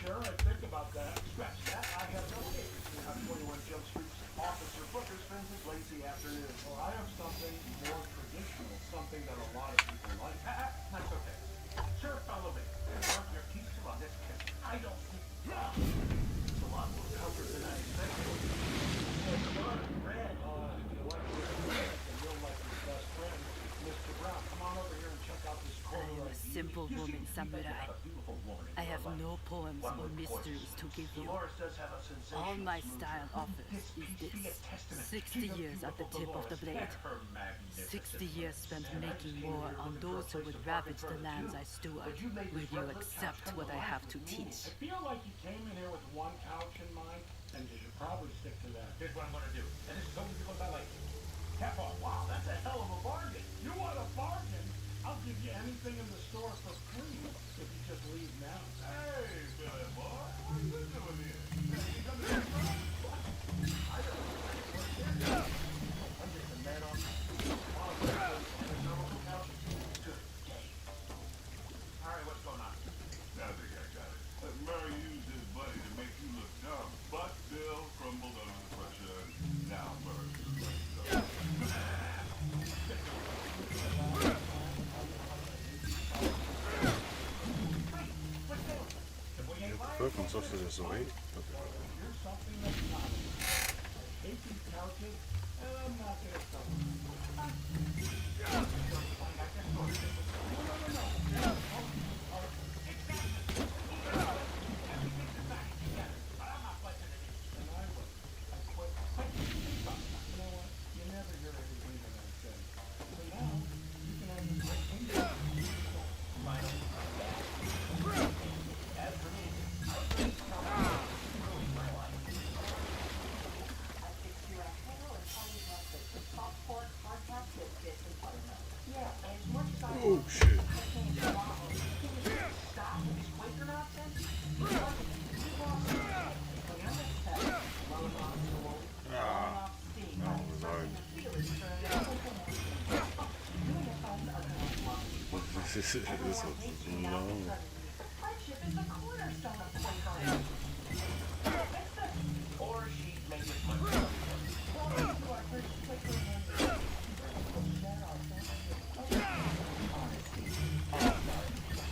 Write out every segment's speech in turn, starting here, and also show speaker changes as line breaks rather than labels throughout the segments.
Sure, I think about that. Scratch that. I have no case. I'm 21 Jump Street's Officer Booker spends his lazy afternoon. Well, I have something more traditional, something that a lot of people like. That's okay. Sure, follow me. Rub your teeth on this kiss. I don't think. It's a lot more comfort than I expected. It's dark red. If you like your red, then you'll like your best friend, Mr. Brown. Come on over here and check out this
I
corner
am a
right here.
simple
You
woman,
seem
samurai.
to have a beautiful woman in
I
your
have
life.
no poems
One
or
with
mysteries to give you.
Dolores does have a sensational
All my
smooth
style
skin.
offers
This
is
piece be a
this.
testament
60
to
years at the
beautiful
tip of the
Dolores
blade.
and her magnificent
60 years
lips.
spent
And I
making
just came
war
here
on
looking for a
those who
place
would
to park
ravage
in front
the
of
lands
you.
I steward.
But you made
Will
this
you
redwood couch
accept
come
what
to
I
life
have to
with me.
teach?
I feel like you came in here with one couch in mind, and you should probably stick to that. Here's what I'm gonna do. And this is only because I like it. Pepper, wow, that's a hell of a bargain. You want a bargain? I'll give you anything in the store for free if you just leave now. Hey, Billy boy, what are you doing here? You come to this room? I don't work here. I'm just a man on anatomical couches. Good day. All right, what's going on?
I think I got it. Murray used his buddy to make you look dumb, but Bill crumbled under the pressure. Now Murray's ready to go.
Fucking sausages away. Okay.
Here's something that's not. I hate these couches, and I'm not gonna tell you. You never hear everything that I say. So now, you can have your great As for me, I think ruined my life.
I fixed you a handle and all you have the soft pork, hardtack, biscuits, and buttermilk. Yeah, and as much as I
Oh shit.
can't stop with this Quaker nonsense, you lost blowing off stool, blowing off steam.
No, it was hard. This was long.
Hardship is the cornerstone of Quaker.
Or she made it much better.
Welcome to our first Quaker Monday. Share our honesty.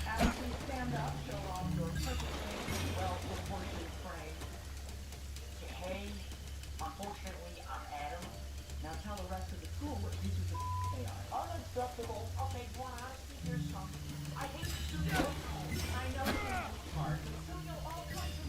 As we stand up, show off your perfectly well-proportioned frame. Hey, unfortunately, I'm Adam. Now tell the rest of the school what pieces of they are. Unacceptable. Okay, one honesty, here's some. I hate studio. I know it's hard, but studio all kinds of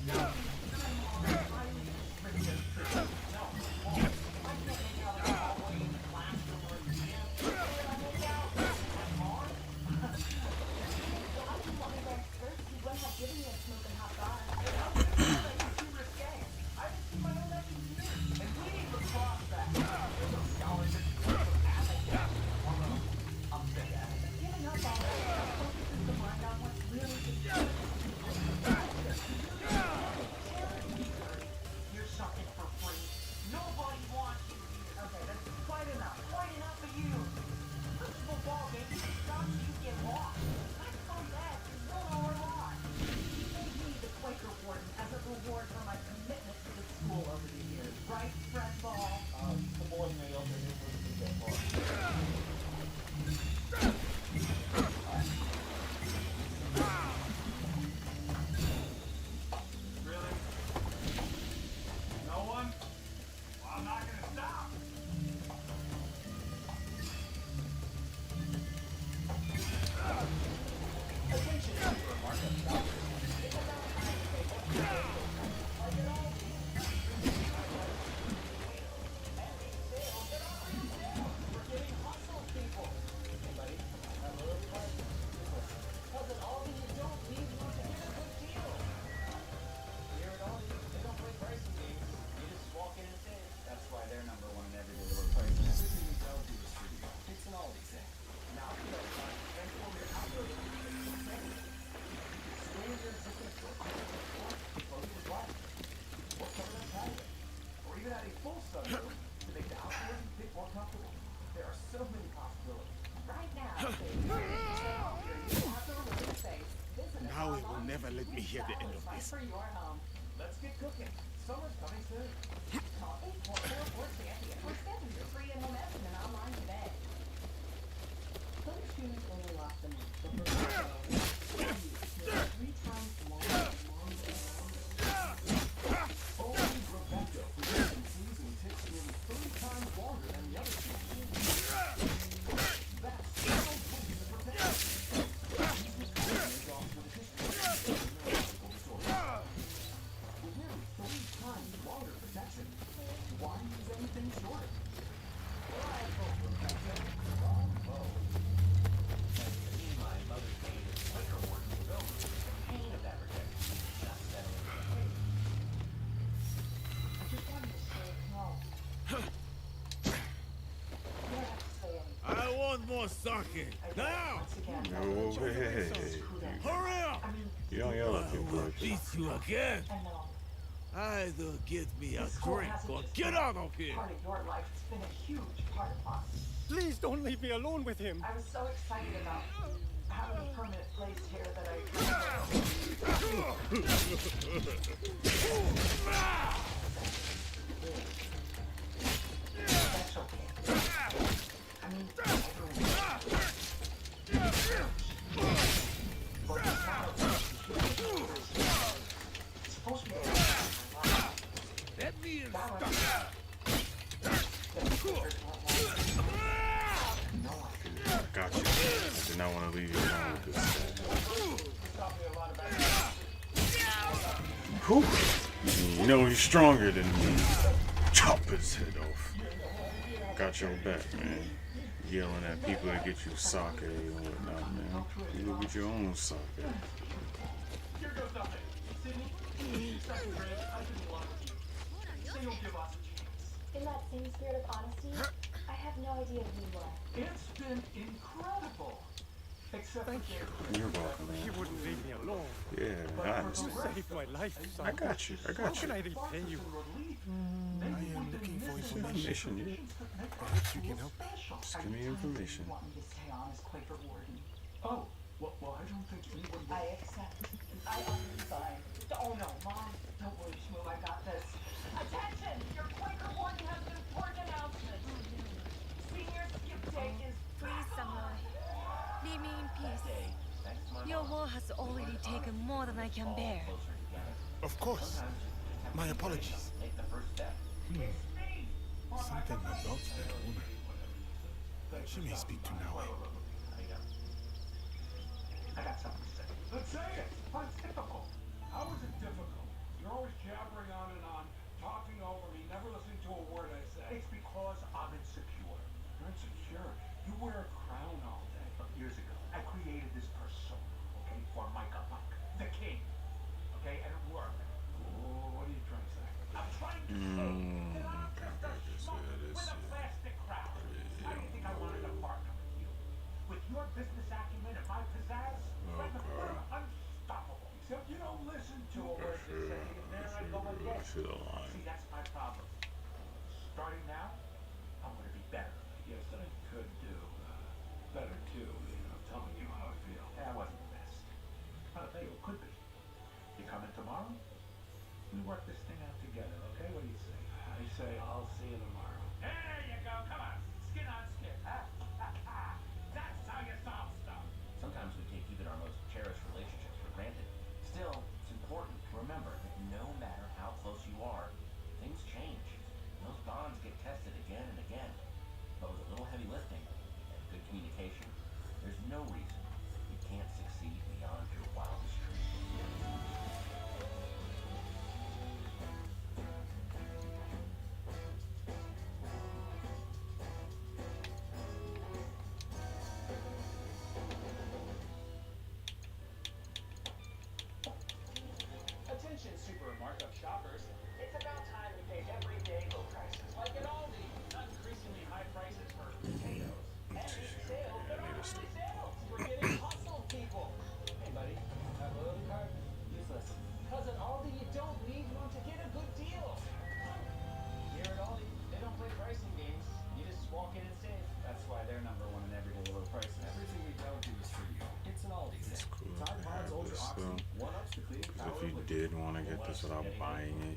hear the end of
Fight
this.
for your home.
Let's get cooking. Summer's coming soon.
Call 844-4-CHAMPION or schedule your free in-home estimate online today. Coach shoes only last the month. The first 3 times longer.
Only Rebecca produces shoes and ticks nearly 3 times longer than the other shoes. That's so quick to protect. These off for the history of neurological disorder. With nearly 3 times longer protection, why use anything shorter? Bravo, Rebecca. Bravo. My mother's name is Winter Warden was over. The pain of that protection just settling in the case.
I just wanted to say no. You don't have to say anything.
I want more sake. Now!
Once again,
No way.
Hurry up!
I mean,
You don't yell at
I
people
will
like that.
beat you again.
I know.
Either get me a
This school
drink
hasn't
or
just
get
been
out of here.
part of your life. It's been a huge part of us.
Please don't leave me alone with him.
I was so excited about having a permanent place here that I special kid. I mean, it's supposed to be
Let me in.
I got you. I did not want to leave you alone with this guy. Whew. You know he's stronger than me. Chop his head off. Got your back, man. Yelling at people to get you sake and whatnot, man. You go get your own sake.
Here goes nothing. Sydney, second grade, I didn't love you. Say you'll give us a chance.
In that same spirit of honesty, I have no idea who you are.
It's been incredible. Except for Gary.
You're welcome,
He
man.
wouldn't leave me alone.
Yeah, I
You
understand.
saved my life, son.
I got you. I
How
got
can
you.
I repay you?
I am looking for information.
Information, yeah.
Perhaps you can help.
Just give me information.
You want me to stay on as Quaker Warden?
Oh, well, I don't think anyone would.
I accept. I resign. Oh no, Mom. Don't worry, Shmoo, I got this. Attention! Your Quaker Warden has an important announcement. Senior skip day is
Please, Samurai. Leave me in peace.
Thanks to my
Your
mom.
war has already taken more than I can bear.
Closer together.
Of course. My apologies.
Take the first step.
Something about that woman. She may speak to Naui.
I got something to say. Let's say it. But it's difficult. How is it difficult? You're always jabbering on and on, talking over me, never listening to a word I say. It's because I'm insecure. You're insecure. You wear a crown all day. Look, years ago, I created this persona, okay, for Micah Buck, the king. Okay, and it worked. What are you trying to say? I'm trying to say that I'm just a schmuck with a plastic crown. I didn't think I wanted to partner with you. With your business acumen and my pizzazz, we're unstoppable. Except you don't listen to a word they say, and there I go again.
To the line.
See, that's my problem. Starting now, I'm gonna be better. Yes, I could do better too, telling you how I feel. That wasn't the best. But I'll tell you, it could be. You coming tomorrow? We work this thing out together, okay? What do you say? I say I'll see you tomorrow. There you go, come on. Skin on skin. That's how you solve stuff. Sometimes we take even our most cherished relationships for granted. Still, it's important to remember that no matter how close you are, things change. Those bonds get tested again and again. But with a little heavy lifting and good communication, there's no reason you can't succeed beyond your wildest dreams.
Attention super markup shoppers. It's about time we pay everyday low prices. Like at Aldi, not increasingly high prices for potatoes. And sales, but not only sales. We're getting hustle people. Hey buddy, that loyalty card? Useless. Cause at Aldi you don't need one to get a good deal. Here at Aldi, they don't play pricing games. You just walk in and save. That's why they're number one in everyday low prices. Everything we don't do is for you. It's an Aldi
It's
thing.
cool.
Tide Pods
Yeah,
Ultra
this,
Oxy, 1-ups the cleaning power
did want to get this without buying it,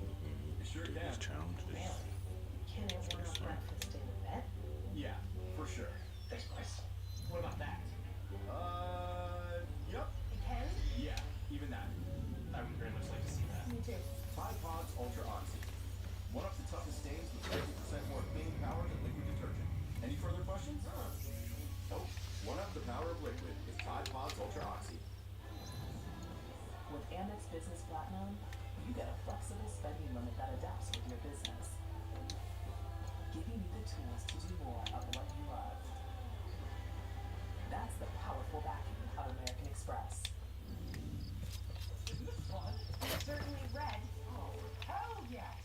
you can do these challenges.
Can I order a breakfast in a bed?
Yeah, for sure.
Thanks, boys.
What about that? Yep.
It can?
Yeah, even that. I would very much like to see that.
Me too.
Tide Pods Ultra Oxy. One up the toughest stains with 50% more cleaning power than liquid detergent. Any further questions? Nope. One up the power of liquid is Tide Pods Ultra Oxy.
With Amex Business Platinum, you get a flexible spending limit that adapts with your business, giving you the tools to do more of what you love. That's the powerful backing of American Express.
Isn't this fun?
Certainly red.
Oh, hell yes!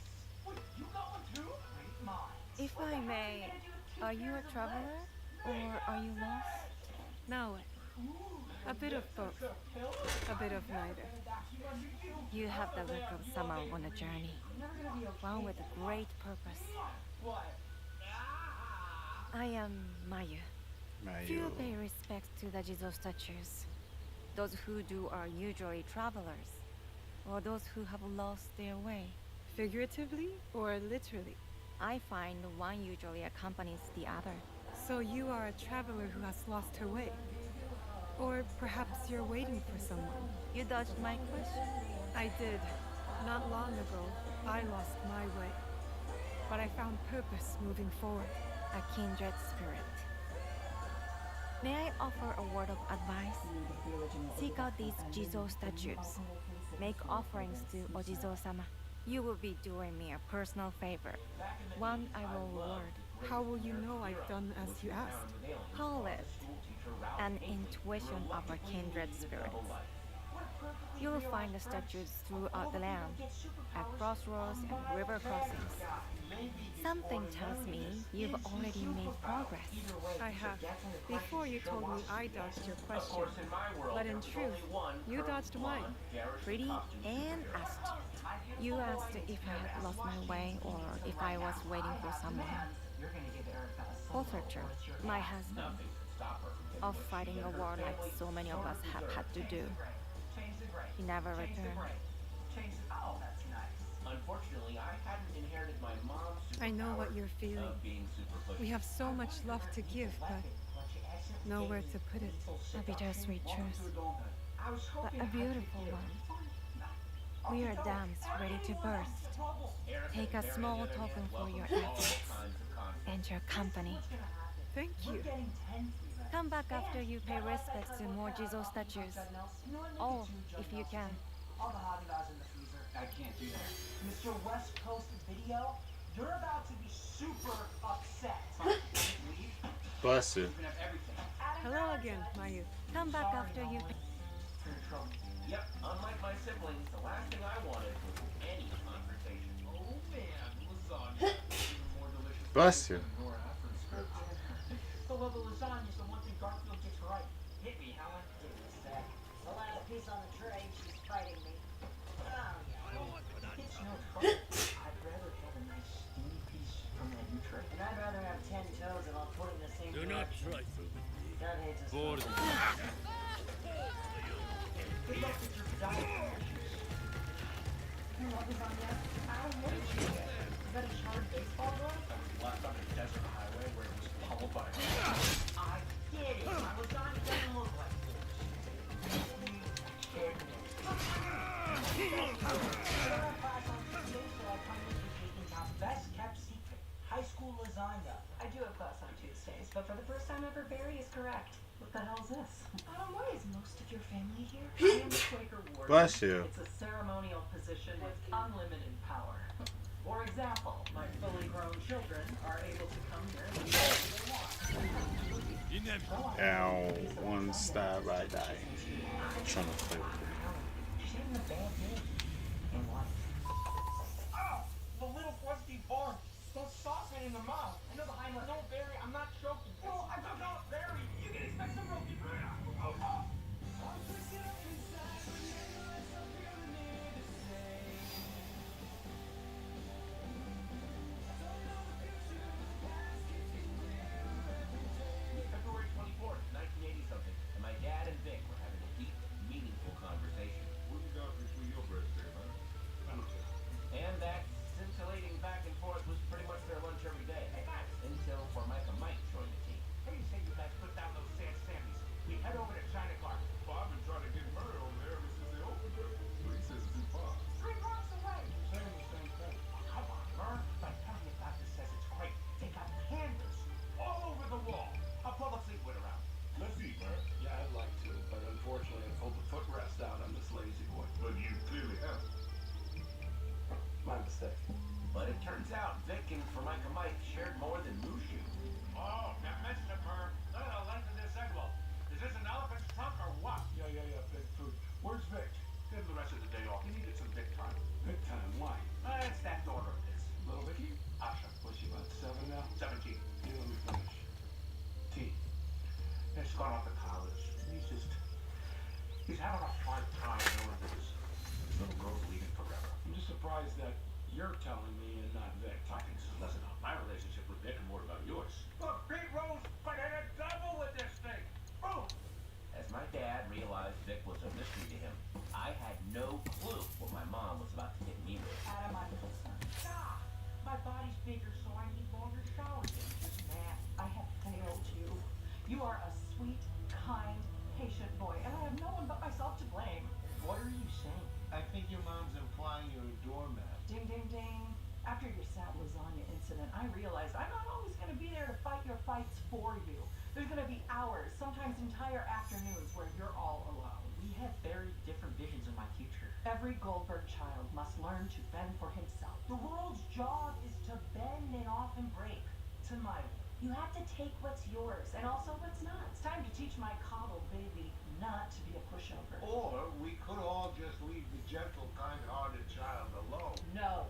Wait, you got one too? Great minds.
If I may, are you a traveler or are you lost? No, a bit of both. A bit of neither. You have the look of someone on a journey, one with a great purpose.
What?
I am Mayu. Few
Mayo.
pay respect to the Jizo statues. Those who do are usually travelers, or those who have lost their way.
Figuratively or literally?
I find one usually accompanies the other.
So you are a traveler who has lost her way? Or perhaps you're waiting for someone?
You dodged my question.
I did. Not long ago, I lost my way. But I found purpose moving forward.
A kindred spirit. May I offer a word of advice? Seek out these Jizo statues. Make offerings to Ojizo-sama. You will be doing me a personal favor. One I will reward.
How will you know I've done as you asked?
Call it an intuition of a kindred spirit. You will find the statues throughout the land, at crossroads and river crossings. Something tells me you've already made progress.
I have. Before you told me I dodged your question. But in truth, you dodged mine.
Pretty and astute. You asked if I had lost my way or if I was waiting for someone. Both are true. My husband, off fighting a war like so many of us have had to do. He never returned.
Oh, that's nice. Unfortunately, I hadn't inherited my mom's
I know what you're feeling.
of being super pushy.
We have so much love to give, but nowhere to put it.
A bittersweet truth,
I was
but
hoping
a
I could
beautiful
hear
one.
it.
We are dams ready to burst. Take a small token for your efforts and your company.
Thank you.
Come back after you pay respects to more Jizo statues. Oh, if you can.
All the Haagen-Dazs in the freezer.
I can't do that.
Mr. West Coast Video, you're about to be super upset.
Leave.
Bless you.
You can have everything.
Hello again, Mayu.
Come back after you pay.
For your trouble.
Yep, unlike my siblings, the last thing I wanted was any confrontation. Oh man, lasagna. Even more delicious.
Bless you.
than Nora Ephron's script.
So well, the lasagna is the one thing Garfield gets right.
Hit me, Helen.
Give me a sec. The last piece on the tray, she's fighting me. Oh, yeah. It's no trouble. I'd rather have a nice steamy piece from that new tray. And I'd rather have 10 toes if I'm put in the same direction.
trifle with me.
God hates us.
For
Good luck with your diet. You love lasagna? I don't know what you get. Is that a charred baseball glove?
Left on a desert highway where it was followed by.
I get it. My lasagna doesn't look like this. Best kept secret. High school lasagna.
I do have class on Tuesdays, but for the first time ever, Barry is correct.
What the hell's this?
Why is most of your family here?
I am the Quaker warden.
Bless you.
It's a ceremonial position with unlimited power. For example, my fully grown children are able to come here and do whatever they want.
Ow, one stab right there. Trying to play with me.
She's having a bad day in life.
Ow! The little crusty barn. Don't sauce me in the mouth. I know the high No, Barry, I'm not joking. No, I'm not Barry. You can expect some broken bread. February 24th, 1980 something, and my dad and Vic were having a deep, meaningful conversation.
What do you got between your bread
stick. But it turns out Vic and Formica Mike shared more than Mushu.
Oh, now Mr. Burr, look at the length of this envelope. Is this an elephant's trunk or what?
Yeah, Big Food. Where's Vic?
Give him the rest of the day off. He needed some Vic time.
Vic time, why?
It's that daughter of his.
Little Vicky?
Asha.
Was she about 7 now?
17.
Yeah, let me finish. T.
He's gone off to college. He's having a hard time knowing that his little girl's leaving forever.
I'm just surprised that you're telling me and not Vic.
I think this is less about my relationship with Vic and more about yours. Look, Pete Rose put in a double with this thing. Boom!
As my dad realized Vic was a mystery to him, I had no clue what my mom was about to hit me with. Adam, I'm concerned. God, my body's bigger, so I need longer showers. Just Matt, I have failed you. You are a sweet, kind, patient boy, and I have no one but myself to blame. What are you saying?
I think your mom's implying you're a doormat.
Ding, ding, ding. After your sad lasagna incident, I realized I'm not always going to be there to fight your fights for you. There's going to be hours, sometimes entire afternoons, where you're all alone. We have very different visions of my future. Every Goldberg child must learn to bend for himself. The world's job is to bend and often break. To my way. You have to take what's yours, and also what's not. It's time to teach my coddled baby not to be a pushover.
Or we could all just leave the gentle, kind-hearted child alone.
No.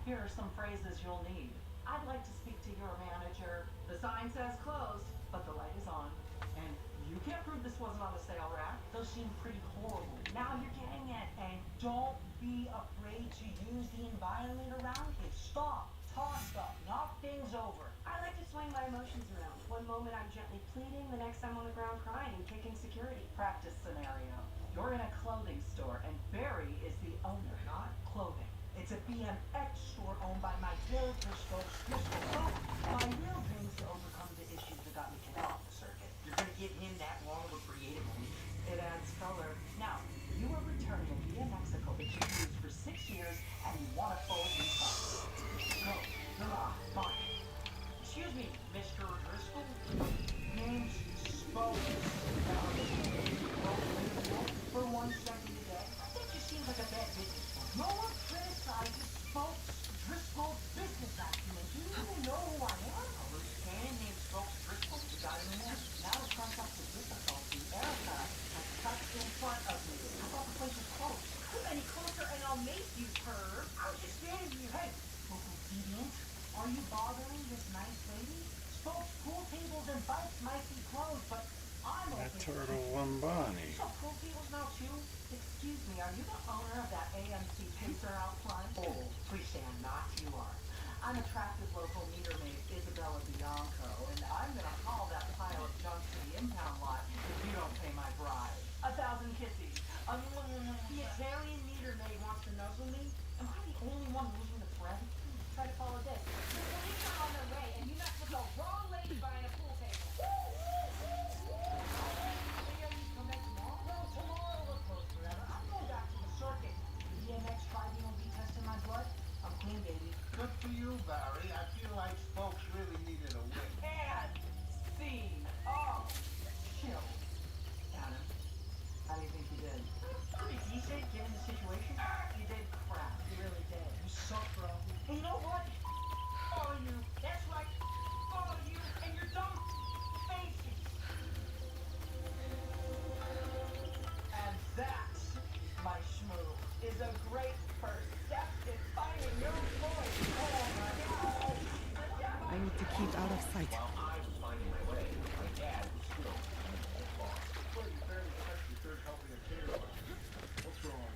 Here are some phrases you'll need. I'd like to speak to your manager. The sign says closed, but the light is on. And you can't prove this wasn't on the sale rack. Those seem pretty horrible. Now you're getting it. And don't be afraid to use the environment around you. Stop. Toss stuff. Knock things over. I like to swing my emotions around. One moment I'm gently pleading, the next I'm on the ground crying and kicking security. Practice scenario. You're in a clothing store and Barry is the owner, not clothing. It's a BMX store owned by my character, Stokes Driscoll. My real dream is to overcome the issues that got me kicked off the circuit. You're gonna give him that long of a creative leap. It adds color. Now, you are returning a BMXicle that you used for 6 years and you want a full refund. Go. Fine. Excuse me, Mr. Driscoll. Name's Spoke. For 1 second today. That just seems like a bad business. No one criticizes Spoke's Driscoll business acumen. Do you even know who I am? A loose cannon named Spoke Driscoll. You got him in there? Now to front up the difficulty, Erica has cut in front of me. I thought the place was closed. Come any closer and I'll make you, perv. I was just standing here. Hey, local deviant. Are you bothering this nice lady? Spoke's pool tables and bikes might be closed, but I'm
That
open.
turtle one Bonnie.
So pool tables now too? Excuse me, are you the owner of that AMC Pacer out front? Oh, please stand, not you are. I'm attractive local meter maid Isabella Bianco, and I'm gonna haul that pile of junk to the impound lot if you don't pay my bribe. 1,000 kisses. The Italian meter maid wants to nuzzle me? Am I the only one losing the thread? Try to follow this. The police are on their way, and you messed with the wrong lady buying a pool table. Come back tomorrow? No, tomorrow we're closed forever. I'm going back to the circuit. The BMX tribunal will be testing my blood. I'm clean, baby.
Good for you, Barry. I feel like folks really needed a win.
And scene. Oh, chill. Adam, how do you think you did? Pretty decent, given the situation. You did crap. You really did. You suck, bro. And you know what? Follow you. That's right. Follow you and your dumb faces. And that, my schmoo, is a great first step in finding your voice. Oh my God.
I need to keep out of sight.
While I was finding my way, my dad was still the boss.
Well, you barely touched your third helping of potato. What's wrong?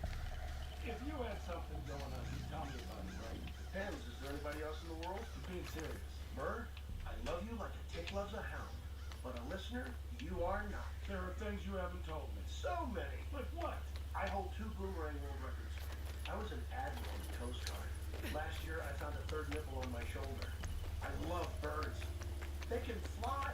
If you had something going on, you tell me about it, right? Depends. Is there anybody else in the world? I'm being serious. Bird, I love you like a tick loves a hound. But a listener, you are not. There are things you haven't told me. So many. Like what? I hold 2 Boomerang world records. I was an admiral on the Coast Guard. Last year, I found a 3rd nipple on my shoulder. I love birds. They can fly.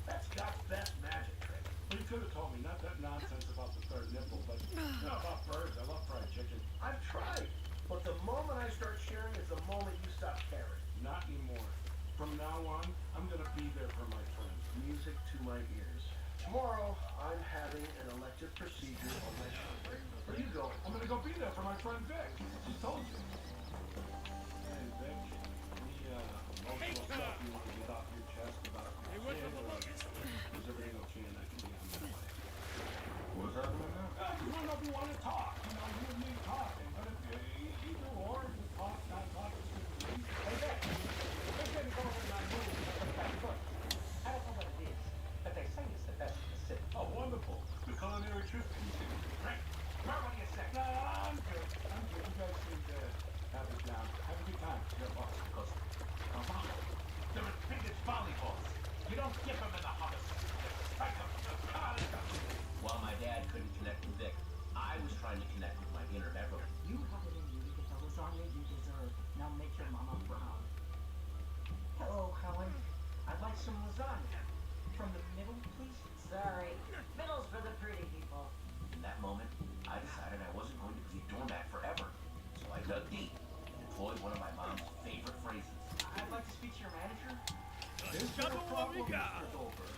That's God's best magic trick. Well, you could have told me, not that nonsense about the 3rd nipple, but you know about birds. I love fried chicken. I've tried. But the moment I start sharing is the moment you stop caring. Not anymore. From now on, I'm going to be there for my friends. Music to my ears. Tomorrow, I'm having an elective procedure on my shoulder. Where are you going? I'm going to go be there for my friend Vic. I just told you.
Take
stuff
her!
you want to get off your chest about
Hey,
your
what's
kid,
up,
or
look?
is everything okay and I can be on my way?
What's happening now?
I just want to know if you want to talk. You know, you and me talking. But if either or, you talk, not talk, it's good for me.
Hey, Vic, this didn't go over my movie, but look, I don't know what it is, but they say it's the best in the city.
Oh, wonderful. The culinary trip continues.
Great. Well, what do you say?
No, I'm good. I'm good. You guys seem to have it down. Have a good time.
Your boss goes, they're as big as volleyballs. You don't dip them in the hummus. You strike them. Come on, let's go.
While my dad couldn't connect with Vic, I was trying to connect with my inner Beverly.
You have it in you to get the lasagna you deserve. Now make your mama proud. Hello, Helen. I'd like some lasagna. From the middle, please? Sorry. Middle's for the pretty people.
In that moment, I decided I wasn't going to be a doormat forever. So I dug deep and employed one of my mom's favorite phrases.
I'd like to speak to your manager.
Is there a problem, Mr. Goldberg?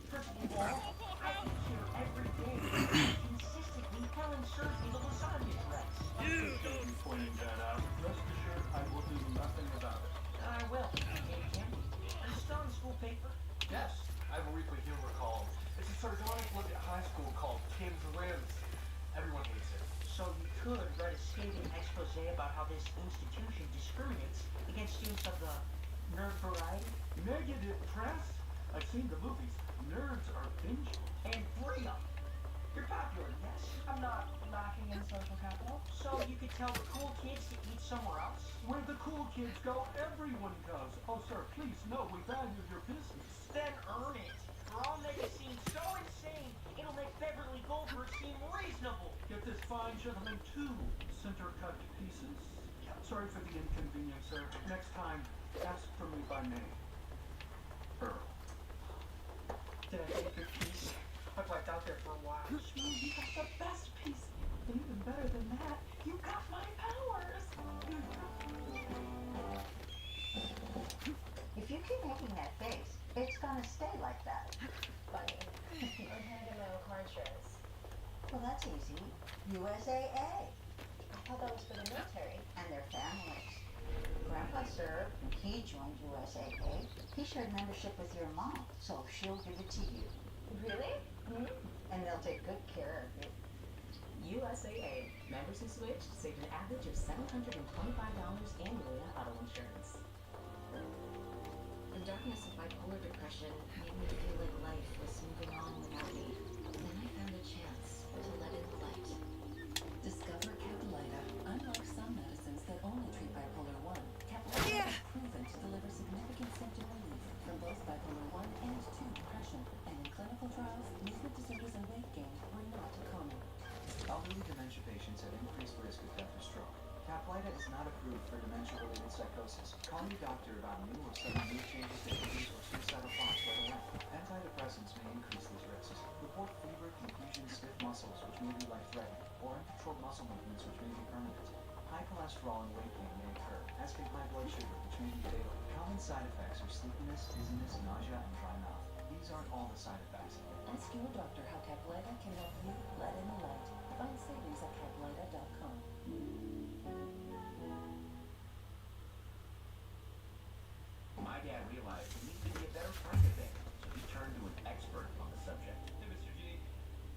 First of all, I eat here every day. Consistently, Helen serves me the lasagna dress.
Appreciate you pointing that out. Rest assured, I will do nothing about it.
I will. Hey, Kim, are you still in the school paper?
Yes, I have a weekly humor column. It's a sardonic look at high school called Kim's Rims. Everyone hates it.
So you could write a scathing expose about how this institution discriminates against students of the nerd variety?
Negative press? I've seen the movies. Nerds are binge.
And freedom. You're popular, yes?
I'm not lacking in social capital.
So you could tell the cool kids to eat somewhere else?
Where the cool kids go, everyone goes. Oh, sir, please, no, we value your business.
Then earn it. Or I'll make it seem so insane, it'll make Beverly Goldberg seem reasonable.
Get this fine gentleman 2 center-cut pieces. Sorry for the inconvenience, sir. Next time, ask for me by name. Earl.
Did I get a good piece? I've wiped out there for a while.
Sure, you got the best piece. And even better than that, you got my powers.
If you keep making that face, it's gonna stay like that.
Funny. I'm handing my own car insurance.
Well, that's easy. USAA.
I thought that was for the military.
And their families. Grandpa served, and he joined USAA. He shared membership with your mom, so she'll give it to you.
Really? Mm-hmm.
And they'll take good care of you.
USAA. Members who switched saved an average of $725 annually on auto insurance. The darkness of bipolar depression made me feel like life was moving on without me. Then I found a chance to let in the light. Discover Caplyta. Unlike some medicines that only treat bipolar 1, Caplyta is proven to deliver significant symptom relief from both bipolar 1 and 2 depression. And in clinical trials, movement disorders and weight gain were not common.
Elderly dementia patients have increased risk of death or stroke. Caplyta is not approved for dementia-related psychosis. Call your doctor about new or sudden mood changes, difficulties, or suicidal thoughts right away. Antidepressants may increase these risks. Report fever, confusion, stiff muscles, which may be life-threatening, or uncontrolled muscle movements, which may be permanent. High cholesterol and weight gain may occur, as can high blood sugar, which may be fatal. Common side effects are sleepiness, dizziness, nausea, and dry mouth. These aren't all the side effects.
Ask your doctor how Caplyta can help you let in the light. Find savings at caplyta.com.
My dad realized he needed to be a better friend to Vic, so he turned to an expert on the subject.
Hey, Mr. G.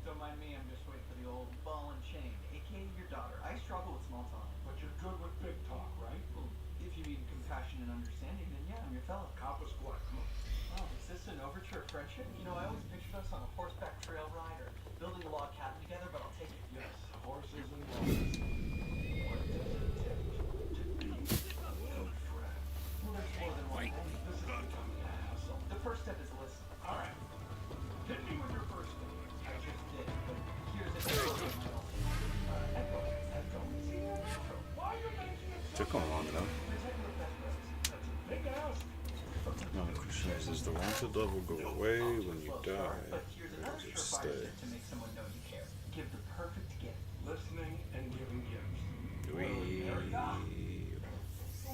Don't mind me, I'm just waiting for the old ball and chain, aka your daughter. I struggle with small talk.
But you're good with big talk, right?
Well, if you mean compassion and understanding, then yeah, I'm your fella.
Cop a squat, come on.
Oh, is this an overture of friendship? You know, I always pictured us on a horseback trail ride or building a log cabin together, but I'll take it.
Yes, horses and horses. What does it take to be a good friend?
Well, there's more than one thing.
This is becoming a hassle.
The first step is listen.
All right. Hit me with your first thing.
I just did, but here's an echo.
Echo. See, echo. Why are you making it so
Took on long enough.
That's a big ask.
Now the question is the wanted level go away when you die?
But here's
Or
another
does it
surefire
stay?
tip to make someone know you care. Give the perfect gift.
Listening and giving gifts.
We...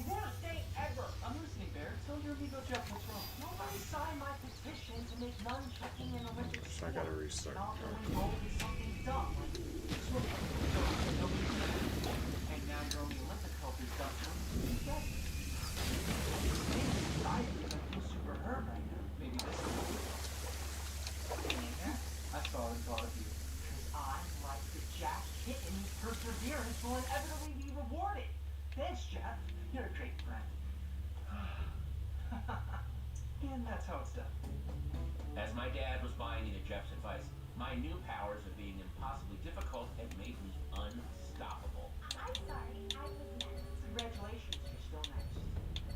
Worst day ever.
I'm listening, Bear. Tell your amigo Jeff what's wrong.
Nobody signed my petition to make nunchucking an Olympic
So I
sport.
gotta restart.
And also when bowling is something dumb, like swimming. Nobody said it.
And now your only Olympic hope is done. Instead.
Thanks, Jeff. You're a great friend. And that's how it's done.
As my dad was buying into Jeff's advice, my new powers of being impossibly difficult had made me unstoppable.
I'm sorry, I was next. Congratulations, you're still next.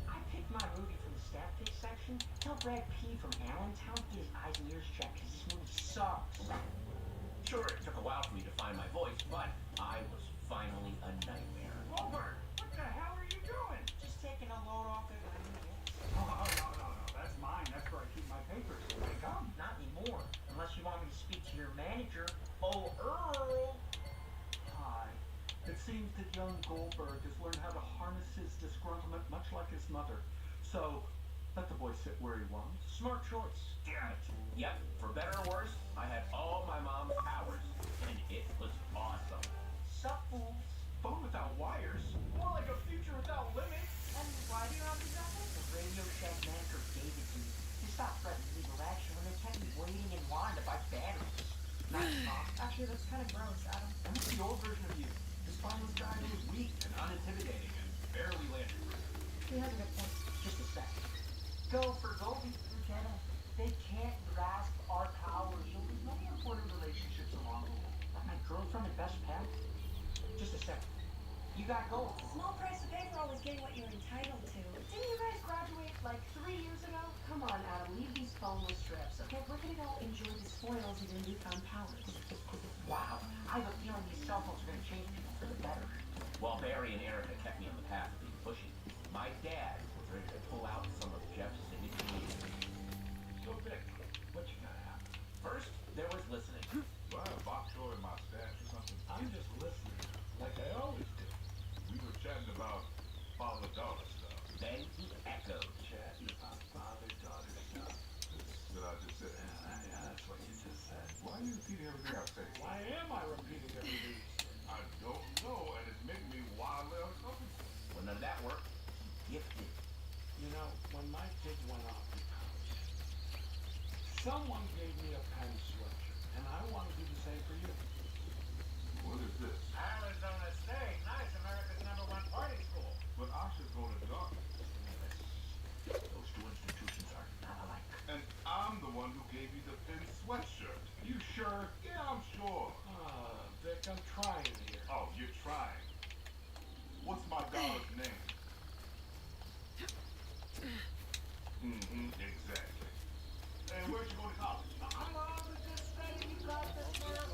I picked my movie from the staff pick section. Tell Brad P. from Allentown to get his eyes and ears checked, because this movie sucks.
Sure, it took a while for me to find my voice, but I was finally a nightmare.
Robert, what the hell are you doing? Just taking a load off it. Oh, no. That's mine. That's where I keep my papers. Here they come. Not anymore. Unless you want me to speak to your manager, Earl. Hi. It seems that young Goldberg has learned how to harness his disgruntlement much like his mother. So, let the boy sit where he wants. Smart choice.
Damn it. Yep, for better or worse, I had all my mom's powers, and it was awesome.
Sup, fools? Phone without wires? More like a future without limits. And why do you have these apples? The Radio Shack manager gave it to me. You stop threatening legal action when they kept me waiting in line to buy batteries. Nice, Mom. Actually, that's kind of gross, Adam. I'm the old version of you. This spineless guy who was weak and unintimidating and barely landed proof. He has a good point. Just a sec. Go for Goldie. Forget him. They can't grasp our powers. You'll lose many important relationships along the way. Like my girlfriend and best pal. Just a sec. You got gold.
Small price to pay for always getting what you're entitled to. Didn't you guys graduate like 3 years ago? Come on, Adam, leave these phoneless trips. Okay, we're gonna go enjoy the spoils of your newfound powers.
Wow. I have a feeling these cell phones are gonna change people for the better.
While Barry and Erica kept me on the path of being pushy, my dad was ready to pull out some of Jeff's signature moves.
So, Vic, what you got happen?
First, there was listening.
Do I have bok choy in my stash or something?
I'm just listening, like I always do.
We were chatting about father-daughter stuff.
Then he echoed.
Chatting about father-daughter stuff.
That I just said.
Yeah, that's what you just said.
Why are you repeating everything I say?
Why am I repeating everything?
I don't know, and it's making me wildly uncomfortable.
When none of that worked, he gifted.
You know, when my kids went off to college, someone gave me a pen sweatshirt, and I want to do the same for you.
What is this?
Arizona State. Nice. America's #1 party school.
But I should go to Dartmouth.
Those two institutions are not alike.
And I'm the one who gave you the thin sweatshirt.
You sure?
Yeah, I'm sure.
Vic, I'm trying here.
Oh, you're trying. What's my daughter's name? Exactly. And where'd you go to college?
I'm all just saying you got this work.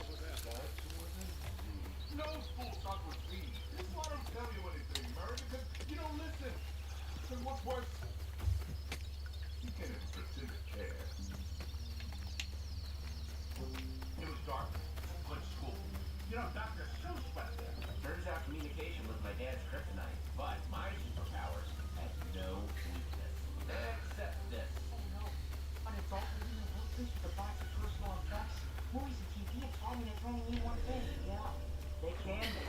No school starts with B. This is why I don't tell you anything, Murray, because you don't listen. And what's worse, you can't even pretend to care.
It was dark. Good school.
You know, Dr. Seuss went there.
Turns out communication was my dad's kryptonite, but my superpowers had no weakness. Except this.
Oh no. An adult living in a workplace with a box of personal effects? Movies and TV have taught me that's only mean one thing. Yeah. They can be.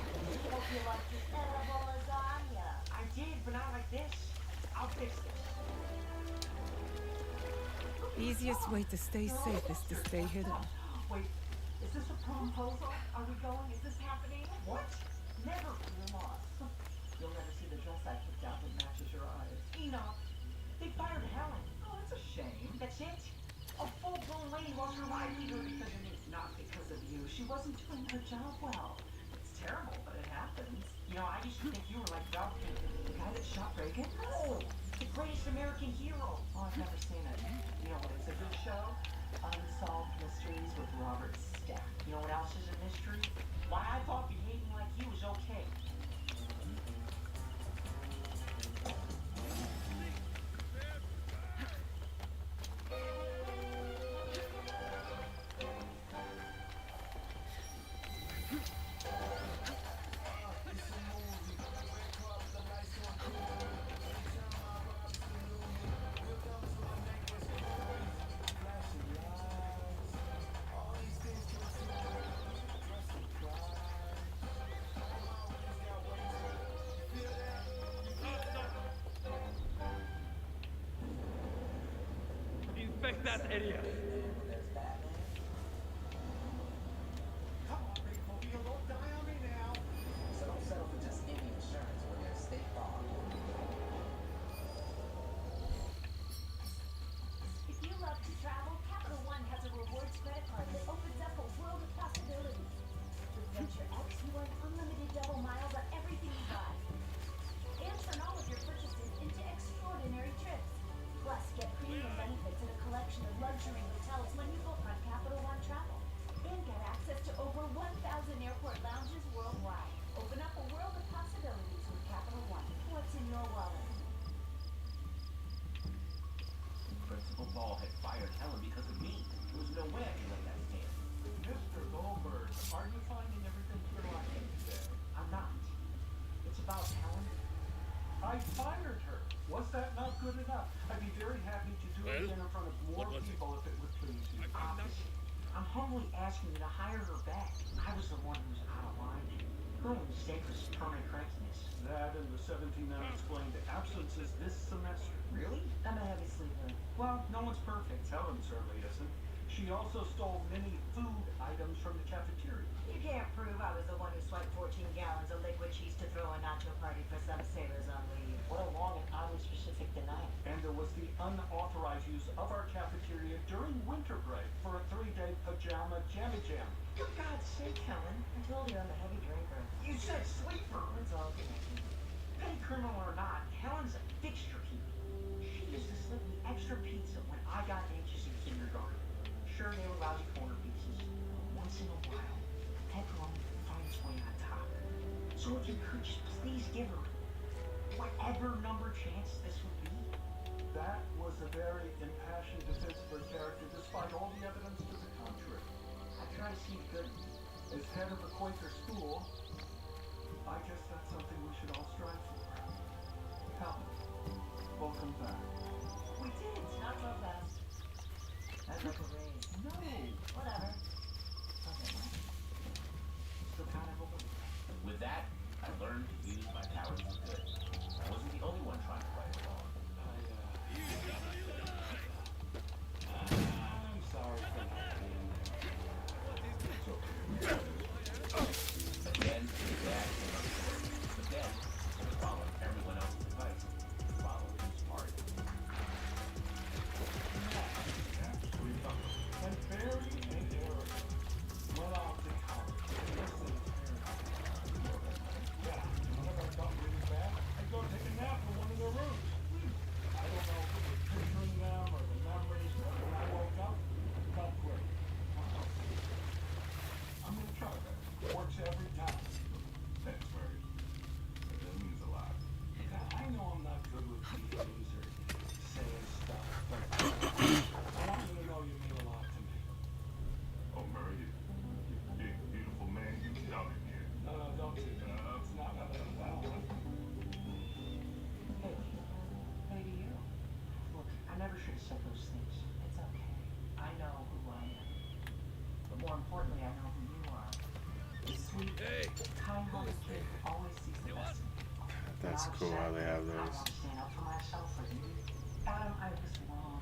Hope you like this edible lasagna.
I did, but not like this. I'll fix this.
Easiest way to stay safe is to stay hidden.
Wait, is this a proposal? Are we going? Is this happening? What? Never. You're lost. You'll never see the dress I picked out that matches your eyes. Enoch, they fired Helen. Oh, that's a shame. That's it? A full-grown lady lost her livelihood because of me. Not because of you. She wasn't doing her job well. It's terrible, but it happens. You know, I used to think you were like Valkyrie, the guy that shot Reagan. Oh, the greatest American hero. Oh, I've never seen it. You know what is a good show? Unsolved Mysteries with Robert Stack. You know what else is a mystery? Why I thought behaving like you was okay.
Inspect that area.
Come on, big homie, don't die on me now.
So don't settle for just any insurance when there's state farm
I fired her. Was that not good enough? I'd be very happy to do it again in front of more people if it would please you.
I'm humbly asking you to hire her back. I was the one who was out of line. Her only mistake was permanent correctness.
That and the 17 unexplained absences this semester.
Really? I'm a heavy sleeper.
Well, no one's perfect. Helen certainly isn't. She also stole many food items from the cafeteria.
You can't prove I was the one who swiped 14 gallons of liquid cheese to throw a nacho party for some sailors on leave. What a long and oddly specific denial.
And there was the unauthorized use of our cafeteria during winter break for a 3-day pajama jammy jam.
For God's sake, Helen. I told you I'm a heavy drinker.
You said sleeper!
It's all connected. Petty criminal or not, Helen's a fixture keeper. She used to slip me extra pizza when I got anxious in kindergarten. Sure, they were lousy corner pieces, but once in a while, pepperoni finds its way on top. So if you could just please give her whatever number chance this would be.
That was a very impassioned defense of her character despite all the evidence to the contrary.
I try to see the good.
As head of a Quaker school, I guess that's something we should all strive for. Helen, welcome back.
We did, not so fast. I'd like a raise.
No!
Whatever. Okay, well. Still kind of a believer.
With that, I learned to use my powers for good. I wasn't the only one trying to right it wrong.
I'm sorry for not being there.
But then, Dad came up short. But then, instead of following everyone else's advice, he followed his heart.
And very arrogant. Went off to college. Listening to parents. Yeah, whenever I felt really bad, I'd go take a nap in one of their rooms. I don't know if it was picturing them or the memories, but when I woke up, it felt great. I'm gonna try that. Works every time.
Thanks, Murray. That means a lot.
I know I'm not good with PAs or saying stuff, but I want you to know you mean a lot to me.
Oh, Murray, you big, beautiful man, you doubted me.
No, don't do that. It's not that one.
Hey, maybe you. Look, I never should have said those things. It's okay. I know who I am. But more importantly, I know who you are. The sweet, kind-hearted kid who always sees the best in people.
That's cool how they have
I
those.
want to stand up for myself for you. Adam, I was wrong.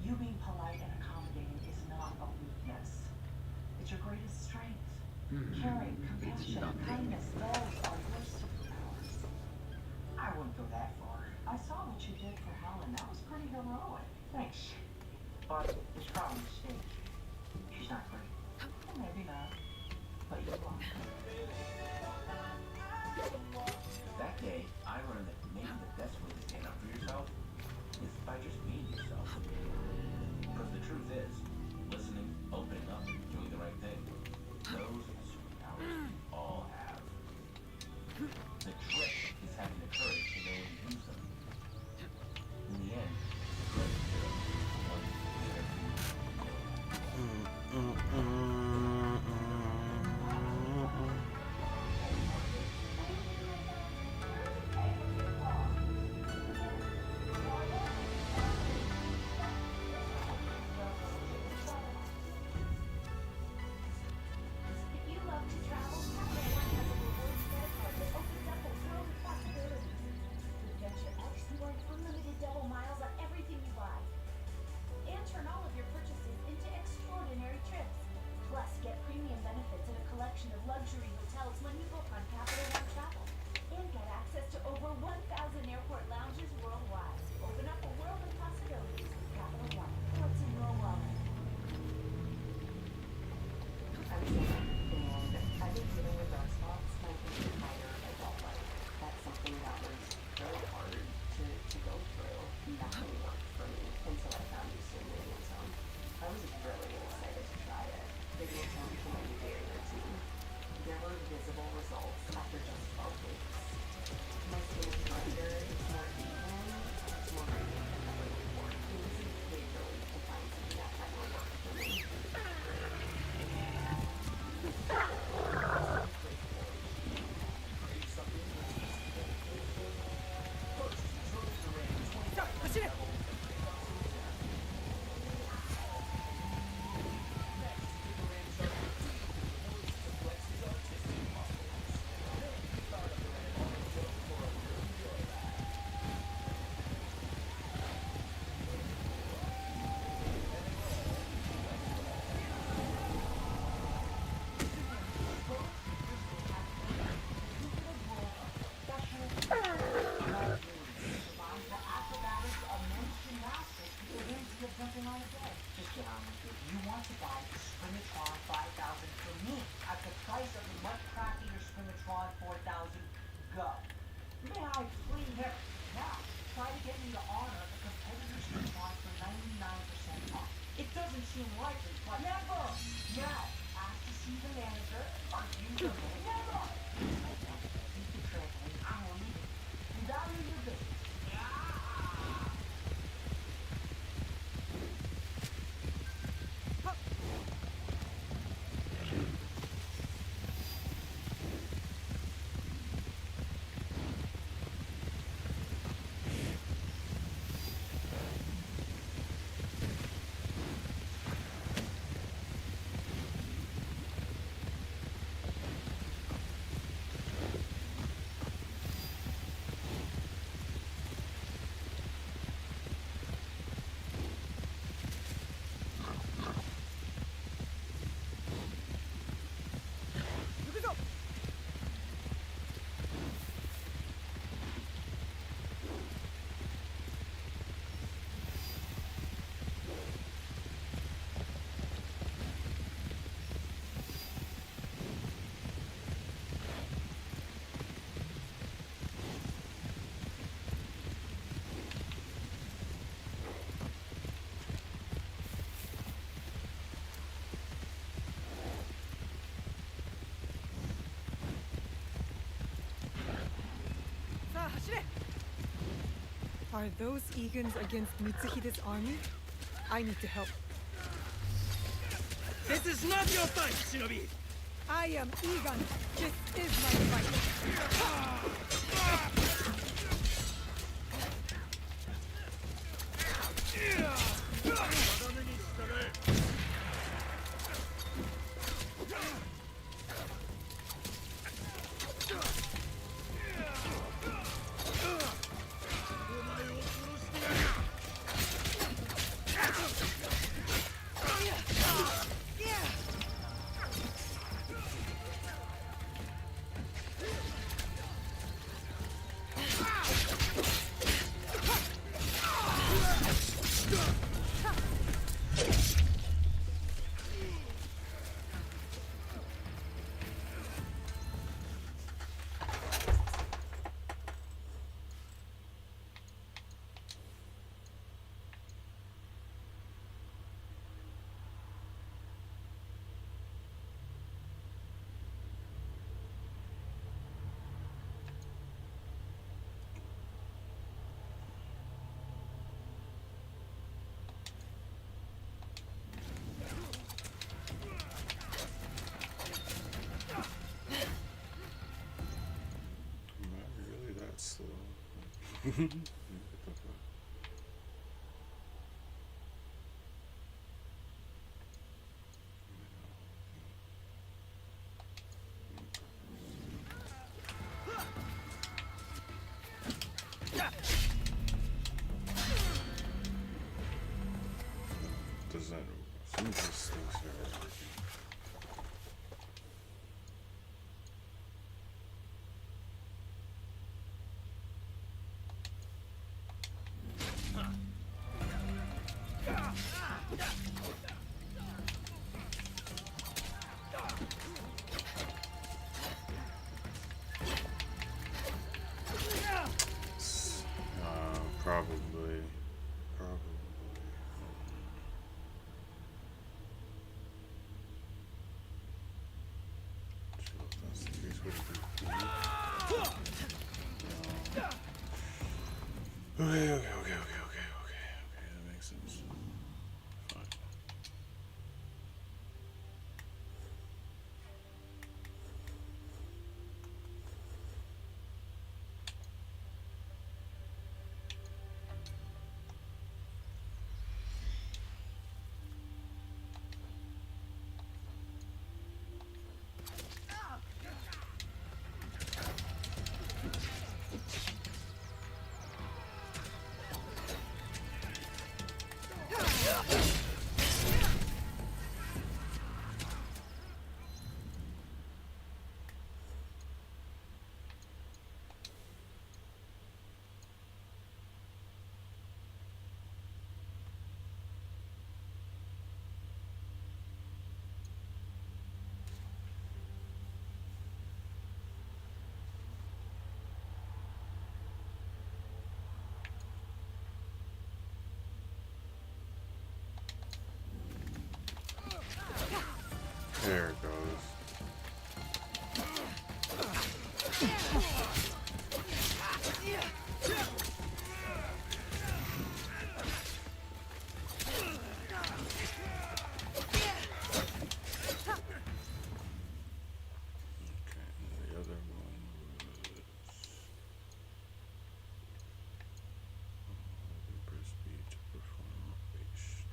You being polite and accommodating is not a weakness. It's your greatest strength. Caring, compassion, kindness, those are your superpowers. I wouldn't go that far. I saw what you did for Helen. That was pretty heroic. Thanks. But it's probably a mistake. She's not great. Well, maybe not. But you are.
That day, I learned that maybe the best way to stand up for yourself is by just being yourself. Because the truth is, listening, opening up, doing the right thing, those are the superpowers we all have. The trick is having the courage to know when to use them. In the end, the greatest hero is the one who cares.
If you love to travel, Capital One has a rewards credit card that opens up a world of possibilities. With Venture X, you earn unlimited double miles on everything you buy. And turn all of your purchases into extraordinary trips. Plus, get premium benefits and a collection of luxury hotels when you book on Capital One Travel. And get access to over 1,000 airport lounges worldwide. Open up a world of possibilities with Capital One. What's in your wallet?
I'm Jenna, and I've been dealing with dark spots my entire adult life. That's something that was very hard to go through. Nothing worked for me until I found using Video Zone. I was really excited to try it. Video Zone became my daily routine. There were visible results after just 12 weeks. My skin is brighter, it's more even, it's more radiant than ever before. It was a big relief to find something that ever worked for me. go. May I please never. Now, try to get me to honor the competitor's coupon for 99% off. It doesn't seem likely, but never! Now, ask to see the manager. Are you the man? Never! Keep the traveling. I will leave it. You value your business.
Are those Egans against Mitsuhide's army? I need to help.
This is not your fight, Shinobi!
I am Egan. This is my fight.
Does that some of this stuff's very probably. That's the case. What do Okay, that makes sense. Fine. There it goes. The other one was press B to perform operation.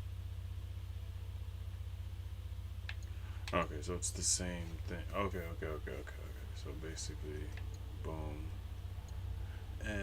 Okay, so it's the same thing. Okay. So basically, boom. Okay.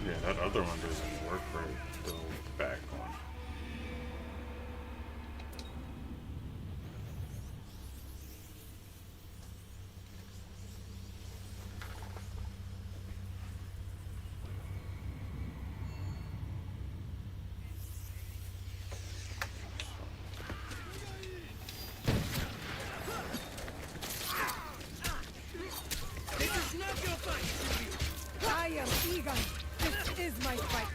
Yeah, that other one doesn't work for the back one.
This is not your fight!
I am Egon. This is my fight.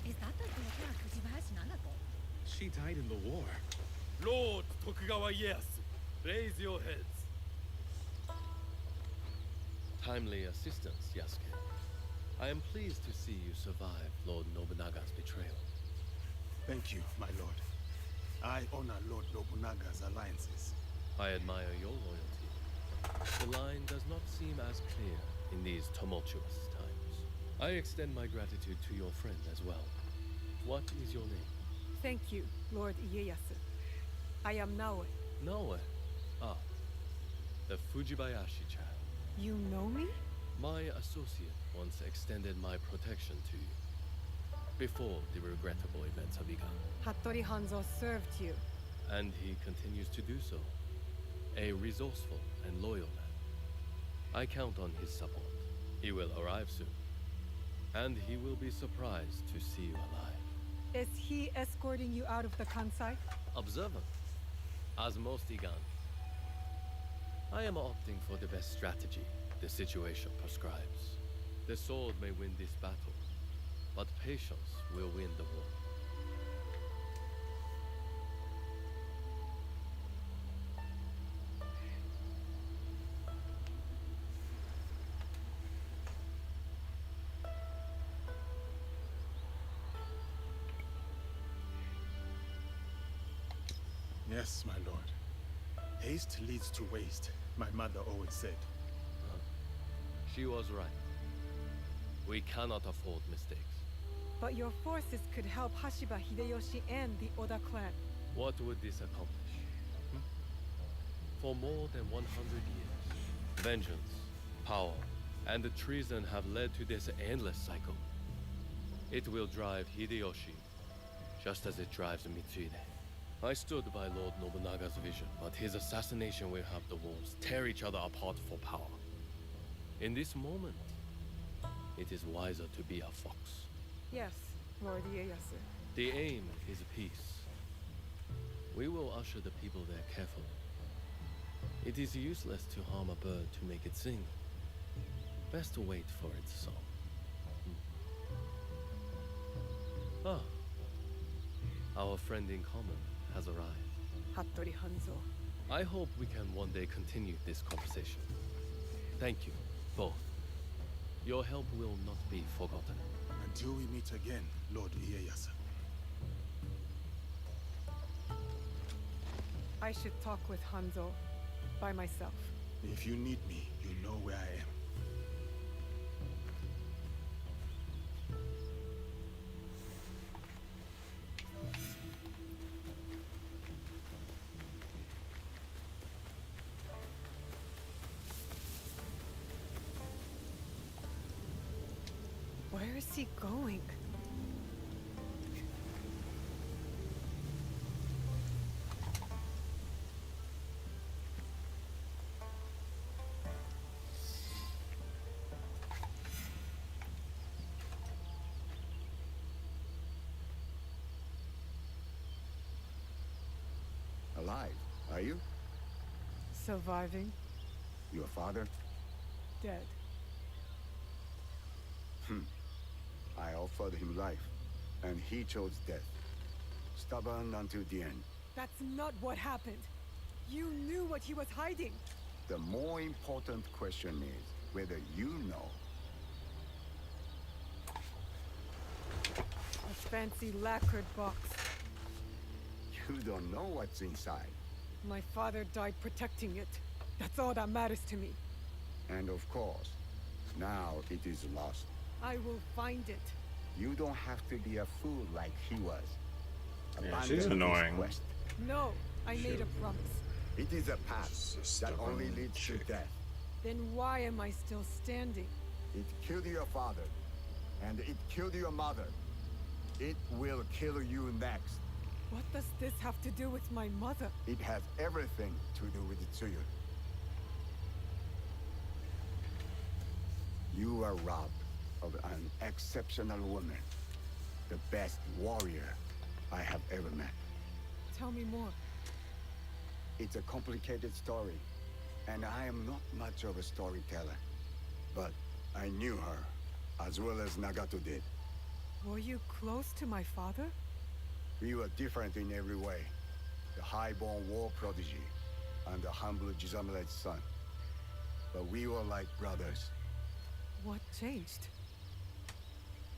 Is that the daughter of Fujibayashi Nagato?
She died in the war.
Lord Tokugawa Ieyasu, raise your heads.
Timely assistance, Yasuke. I am pleased to see you survive Lord Nobunaga's betrayal.
Thank you, my lord. I honor Lord Nobunaga's alliances.
I admire your loyalty. The line does not seem as clear in these tumultuous times. I extend my gratitude to your friend as well. What is your name?
Thank you, Lord Ieyasu. I am Naoe.
Naoe. Ah, the Fujibayashi child.
You know me?
My associate once extended my protection to you. Before the regrettable events have begun.
Hattori Hanzo served you.
And he continues to do so. A resourceful and loyal man. I count on his support. He will arrive soon. And he will be surprised to see you alive.
Is he escorting you out of the Kansai?
Observant. As most Igani. I am opting for the best strategy the situation prescribes. The sword may win this battle, but patience will win the war.
Yes, my lord. Haste leads to waste, my mother always said.
She was right. We cannot afford mistakes.
But your forces could help Hashiba Hideyoshi and the Oda clan.
What would this accomplish? For more than 100 years, vengeance, power, and the treason have led to this endless cycle. It will drive Hideyoshi, just as it drives Mitsuhide. I stood by Lord Nobunaga's vision, but his assassination will have the worlds tear each other apart for power. In this moment, it is wiser to be a fox.
Yes, Lord Ieyasu.
The aim is peace. We will usher the people there carefully. It is useless to harm a bird to make it sing. Best to wait for its song. Ah, our friend in common has arrived.
Hattori Hanzo.
I hope we can one day continue this conversation. Thank you, both. Your help will not be forgotten.
Until we meet again, Lord Ieyasu.
I should talk with Hanzo by myself.
If you need me, you know where I am.
Where is he going?
Alive, are you?
Surviving,
Your father?
dead.
I offered him life, and he chose death. Stubborn until the end.
That's not what happened. You knew what he was hiding.
The more important question is whether you know.
A fancy lacquered box.
You don't know what's inside.
My father died protecting it. That's all that matters to me.
And of course, now it is lost.
I will find it.
You don't have to be a fool like he was.
Yeah, she's annoying.
Quest.
No, I made a promise.
It is a path that only leads to death.
Then why am I still standing?
It killed your father, and it killed your mother. It will kill you next.
What does this have to do with my mother?
It has everything to do with Tsuyu. You are robbed of an exceptional woman. The best warrior I have ever met.
Tell me more.
It's a complicated story, and I am not much of a storyteller. But I knew her, as well as Nagato did.
Were you close to my father?
We were different in every way. The high-born war prodigy, and the humble Jizamure's son. But we were like brothers.
What changed?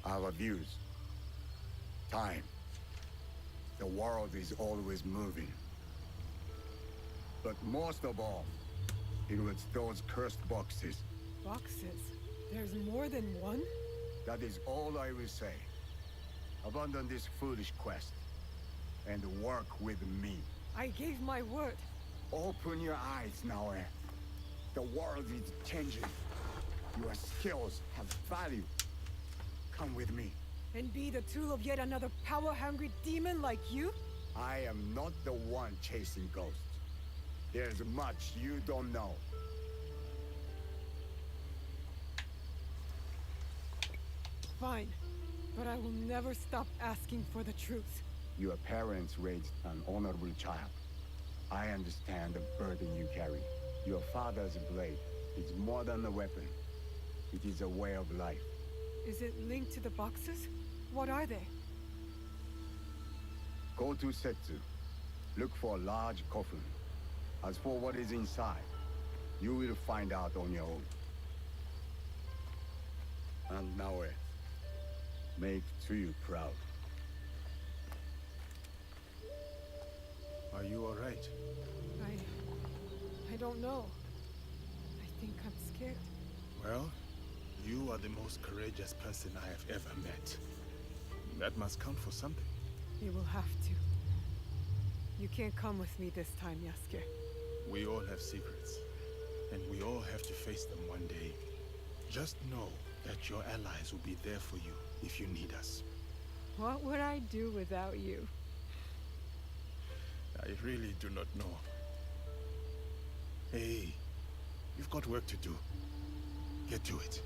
Our views. Time. The world is always moving. But most of all, it was those cursed boxes.
Boxes? There's more than one?
That is all I will say. Abandon this foolish quest, and work with me.
I gave my word.
Open your eyes, Naoe. The world is changing. Your skills have value. Come with me.
And be the tool of yet another power-hungry demon like you?
I am not the one chasing ghosts. There's much you don't know.
Fine. But I will never stop asking for the truth.
Your parents raised an honorable child. I understand the burden you carry. Your father's blade is more than a weapon. It is a way of life.
Is it linked to the boxes? What are they?
Go to Setsu. Look for a large coffin. As for what is inside, you will find out on your own. And Naoe, make Tsuyu proud.
Are you all right?
I don't know. I think I'm scared.
Well, you are the most courageous person I have ever met. That must count for something.
You will have to. You can't come with me this time, Yasuke.
We all have secrets, and we all have to face them one day. Just know that your allies will be there for you if you need us.
What would I do without you?
I really do not know. Hey, you've got work to do. Get to it.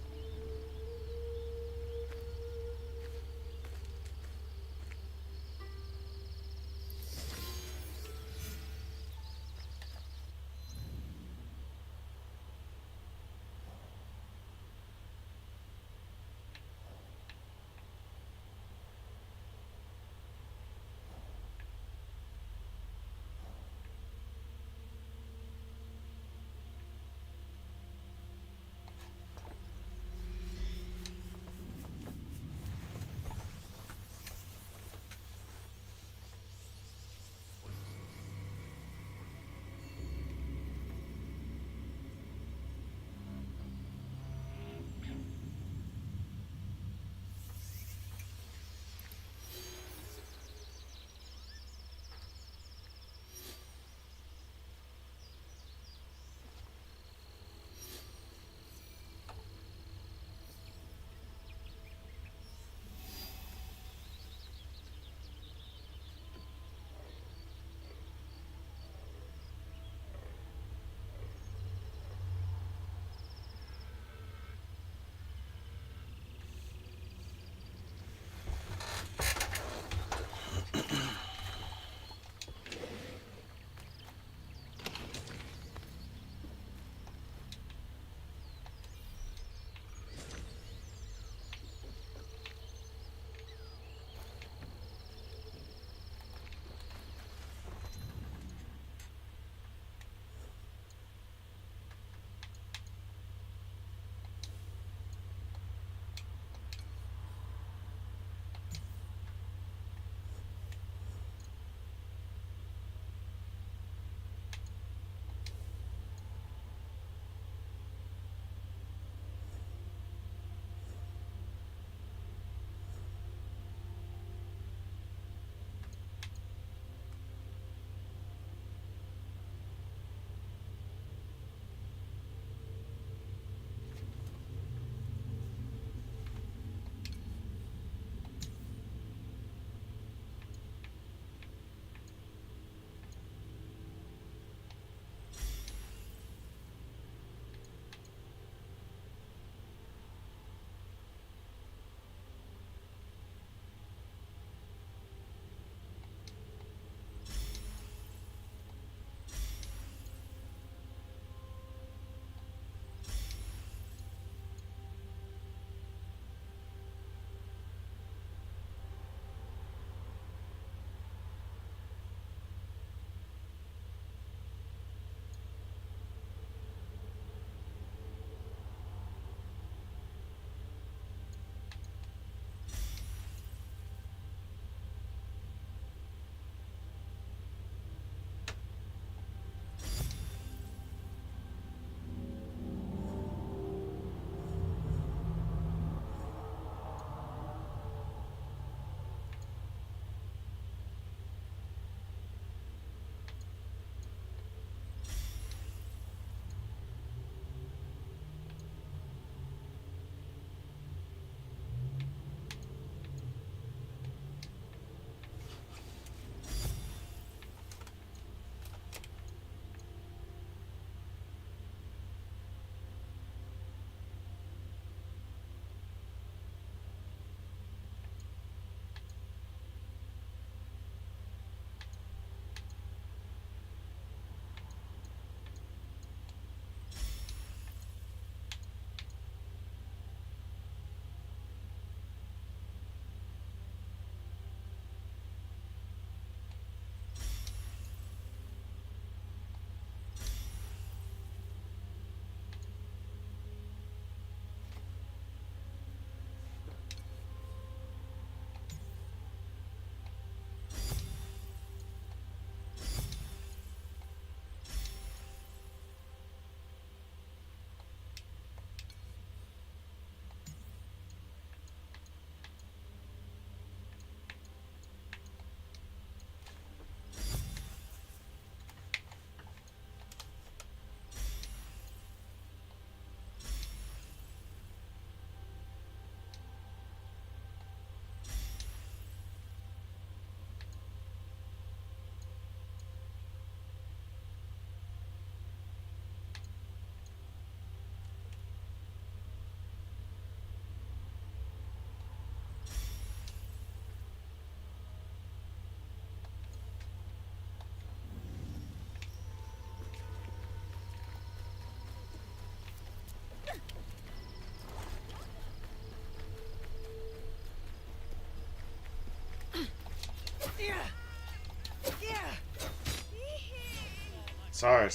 Sorry,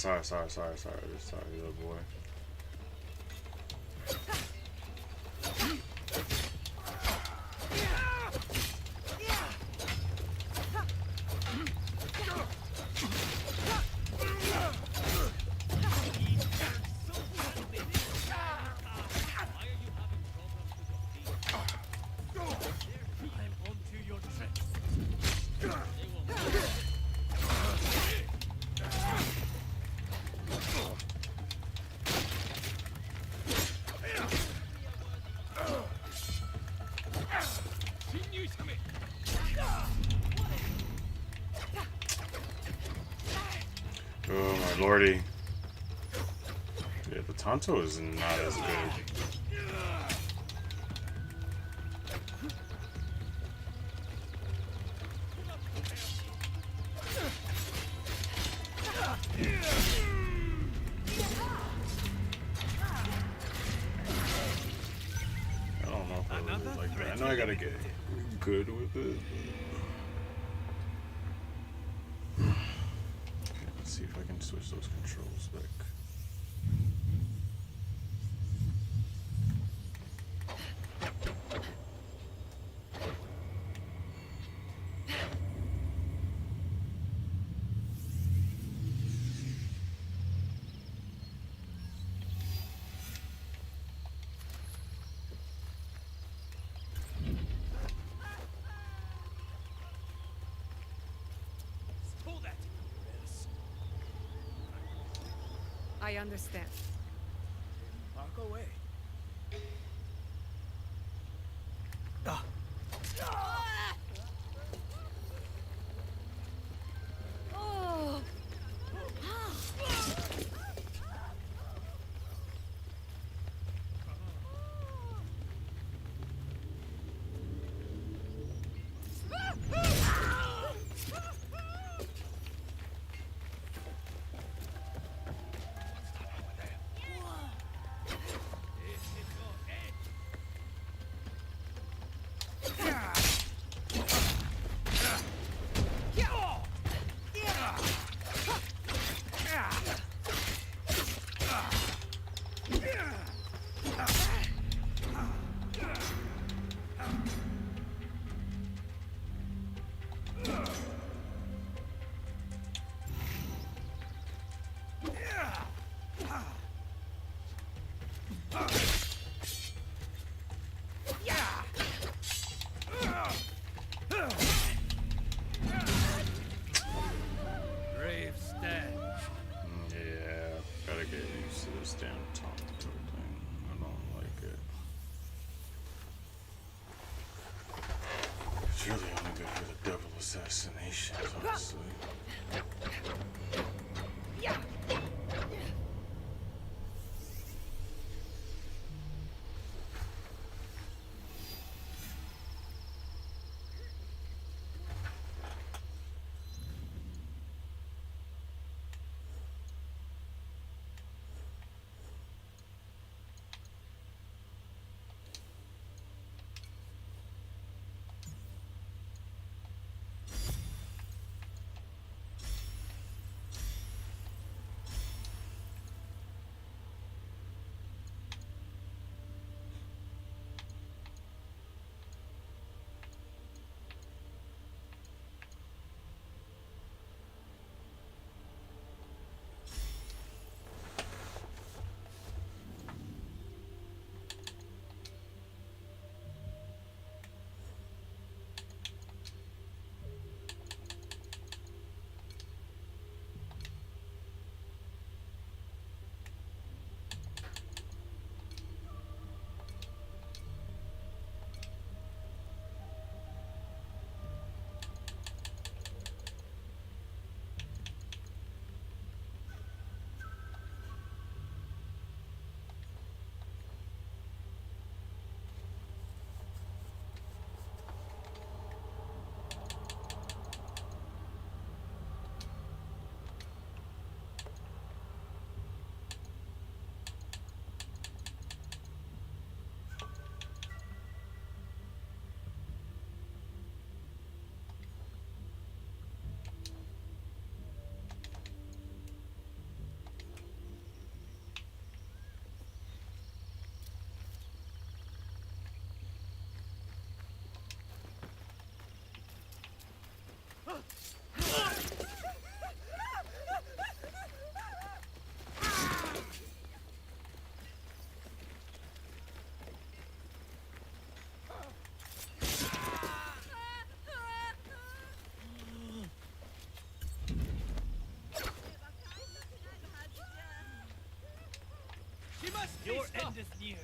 little boy. Oh my lordy. Yeah, the Tonto is not as good. I don't know if I really like that. I know I gotta get good with it. Okay, let's see if I can switch those controls back.
I understand.
Walk away. Brave stand.
Yeah, gotta get used to this damn Tonto thing. I don't like it. It's really only good for the double assassinations, honestly.
End is near.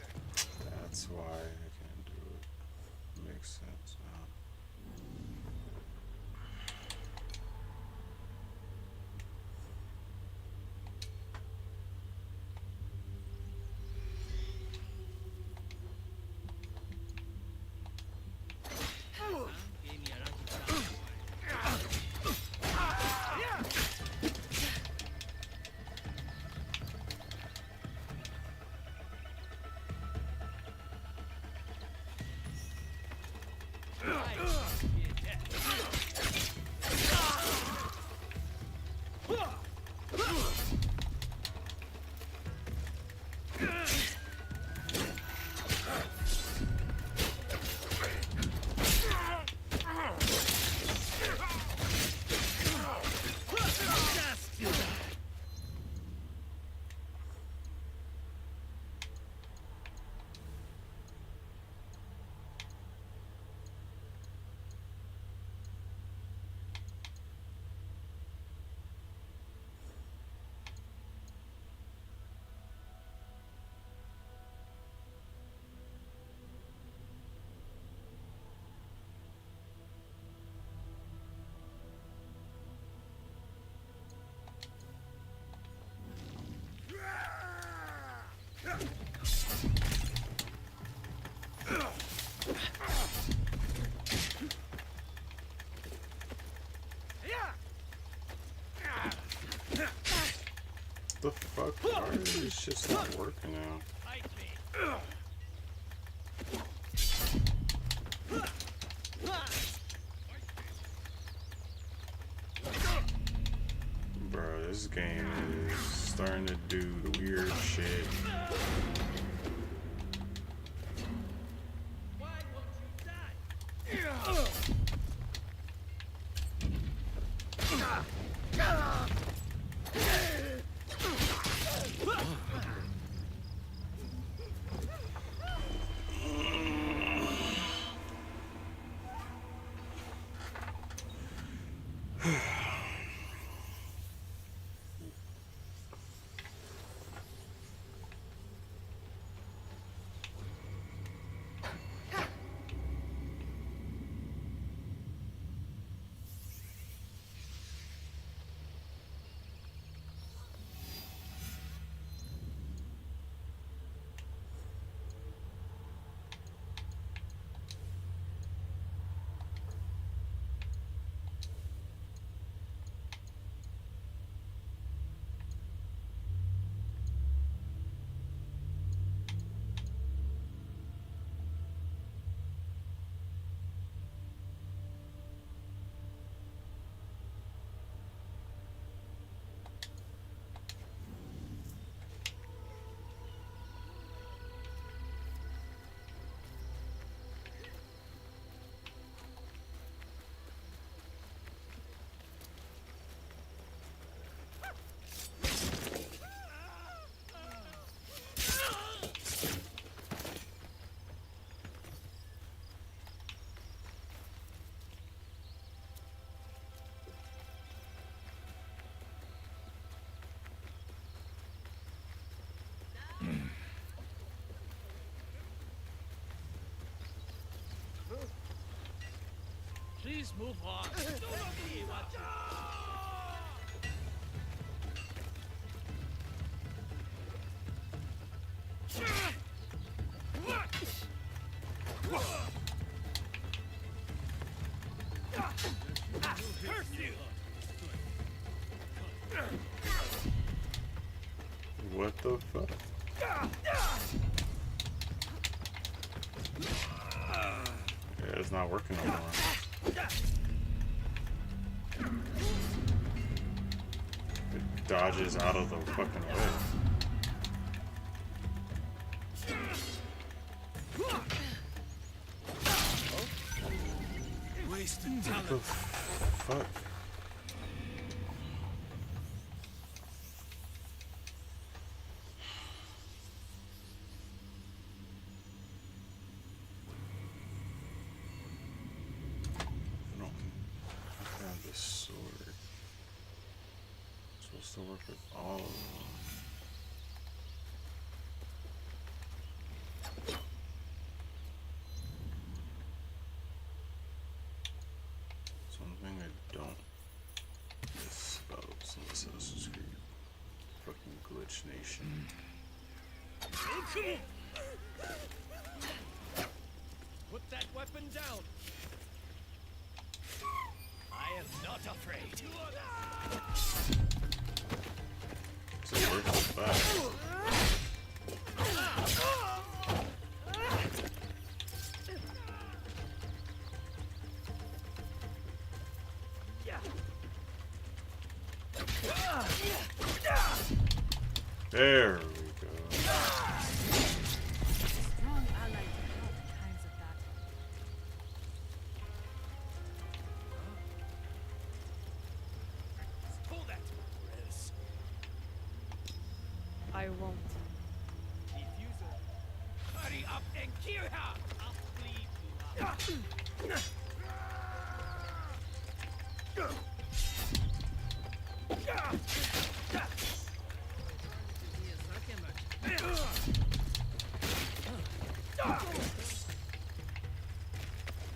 That's why I can't do it. Makes sense now. The fuck? Why is this shit not working now? Bro, this game is starting to do weird shit.
Please move on. Don't be watching.
What the fuck? Yeah, it's not working no more. It dodges out of the fucking way.
Wasted
What the fuck? Supposed to work with all of them.
Put that weapon down. I am not afraid.
So where's the back? There we go.
Strong ally to help in times of battle.
Pull that. Res.
I won't.
Diffuser. Hurry up and kill her. I'll bleed you out.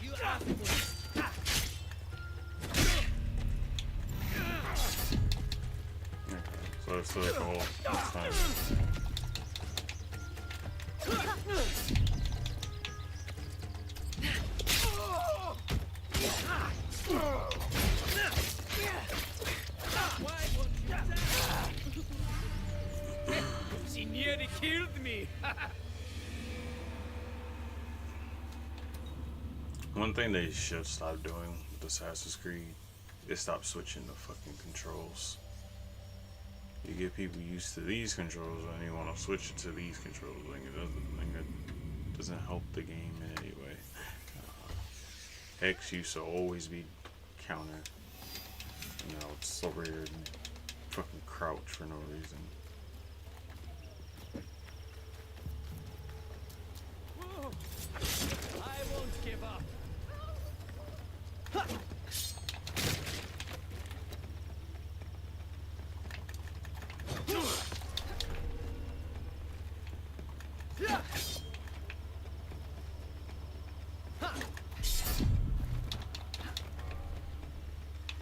You asked for it.
So it's like all time.
Why won't you die? She nearly killed me.
One thing they should stop doing with Assassin's Creed is stop switching the fucking controls. You get people used to these controls and you want to switch it to these controls. It doesn't help the game in any way. X used to always be counter. Now it's over here and fucking crouch for no reason.
I won't give up.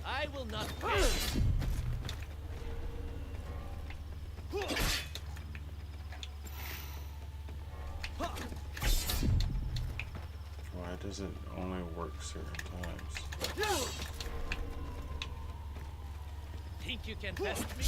I will not fail.
Why does it only work certain times?
Think you can best me?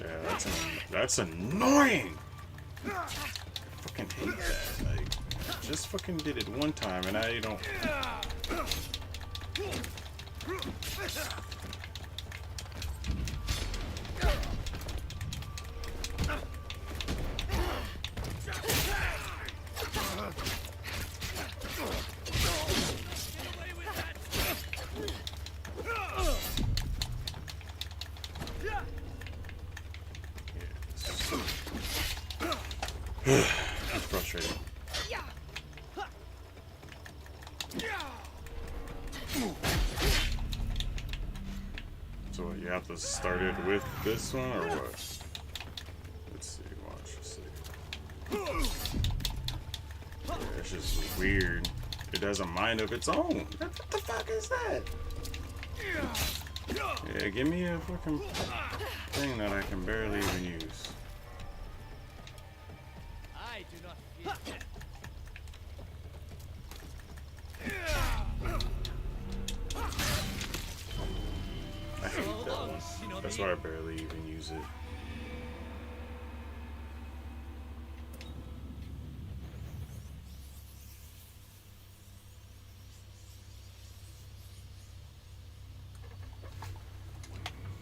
Yeah, that's annoying. I fucking hate that. Like, just fucking did it one time and now you don't. It's frustrating. So what, you have to start it with this one or what? Let's see, watch, let's see. Yeah, it's just weird. It has a mind of its own. What the fuck is that? Yeah, give me a fucking thing that I can barely even use.
I do not fear death.
I hate that one. That's why I barely even use it.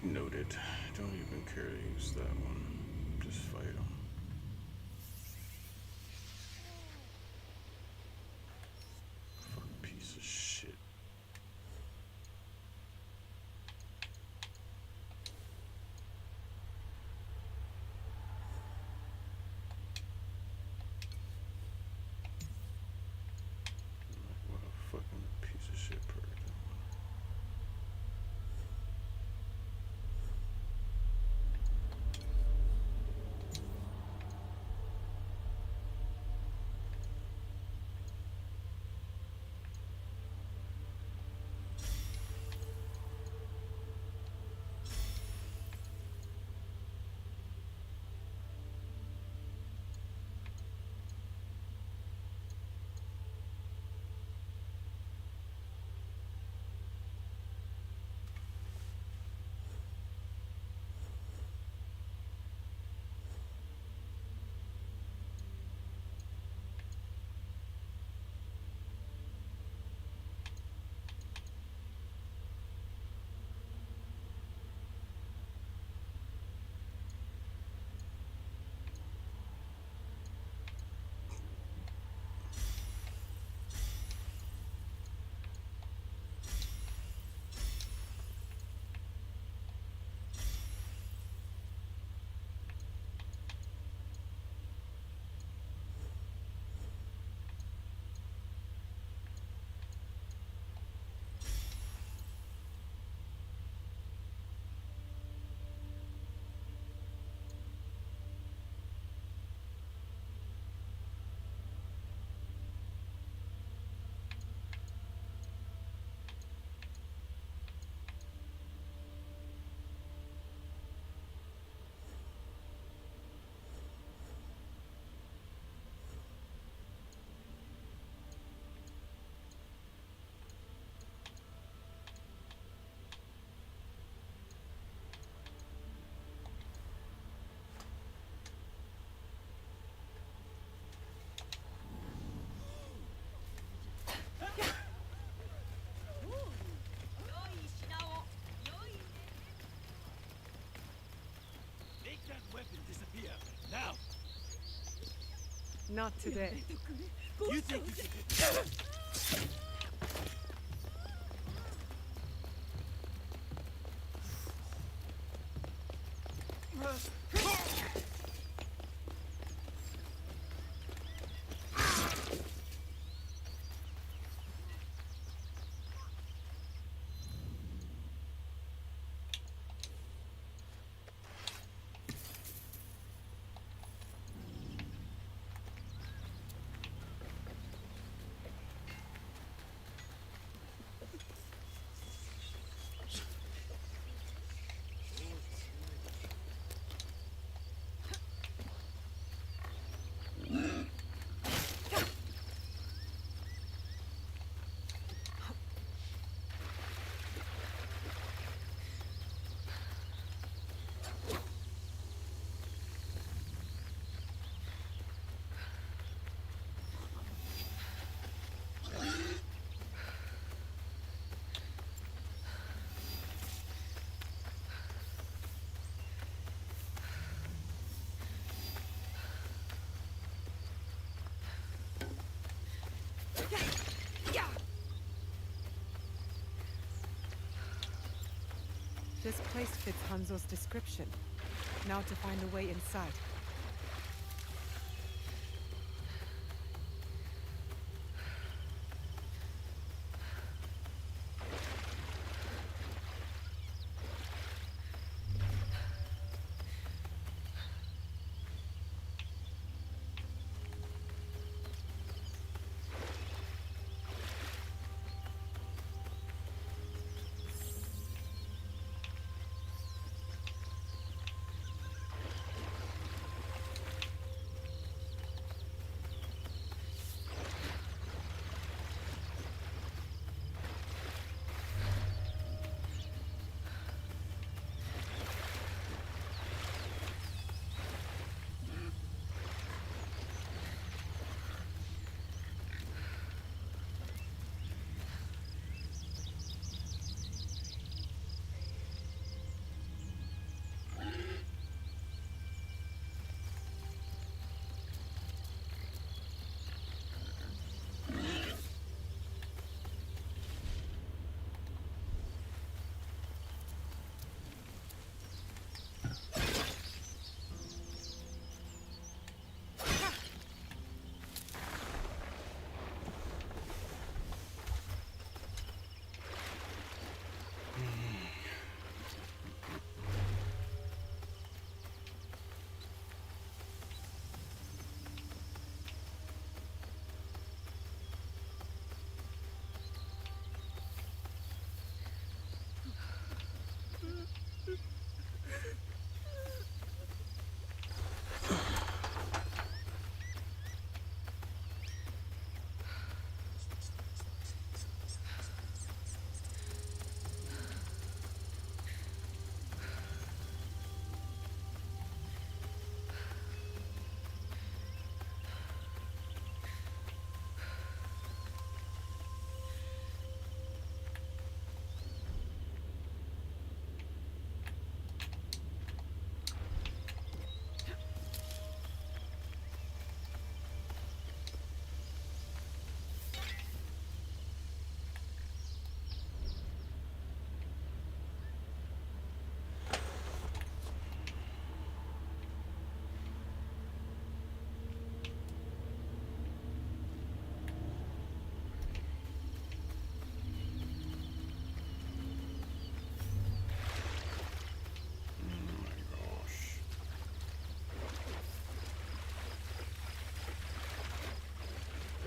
Noted. Don't even care to use that one. Just fight them. Fuck piece of shit. What the fuck
Not today.
You think you can...
This place fits Hanzo's description. Now to find a way inside.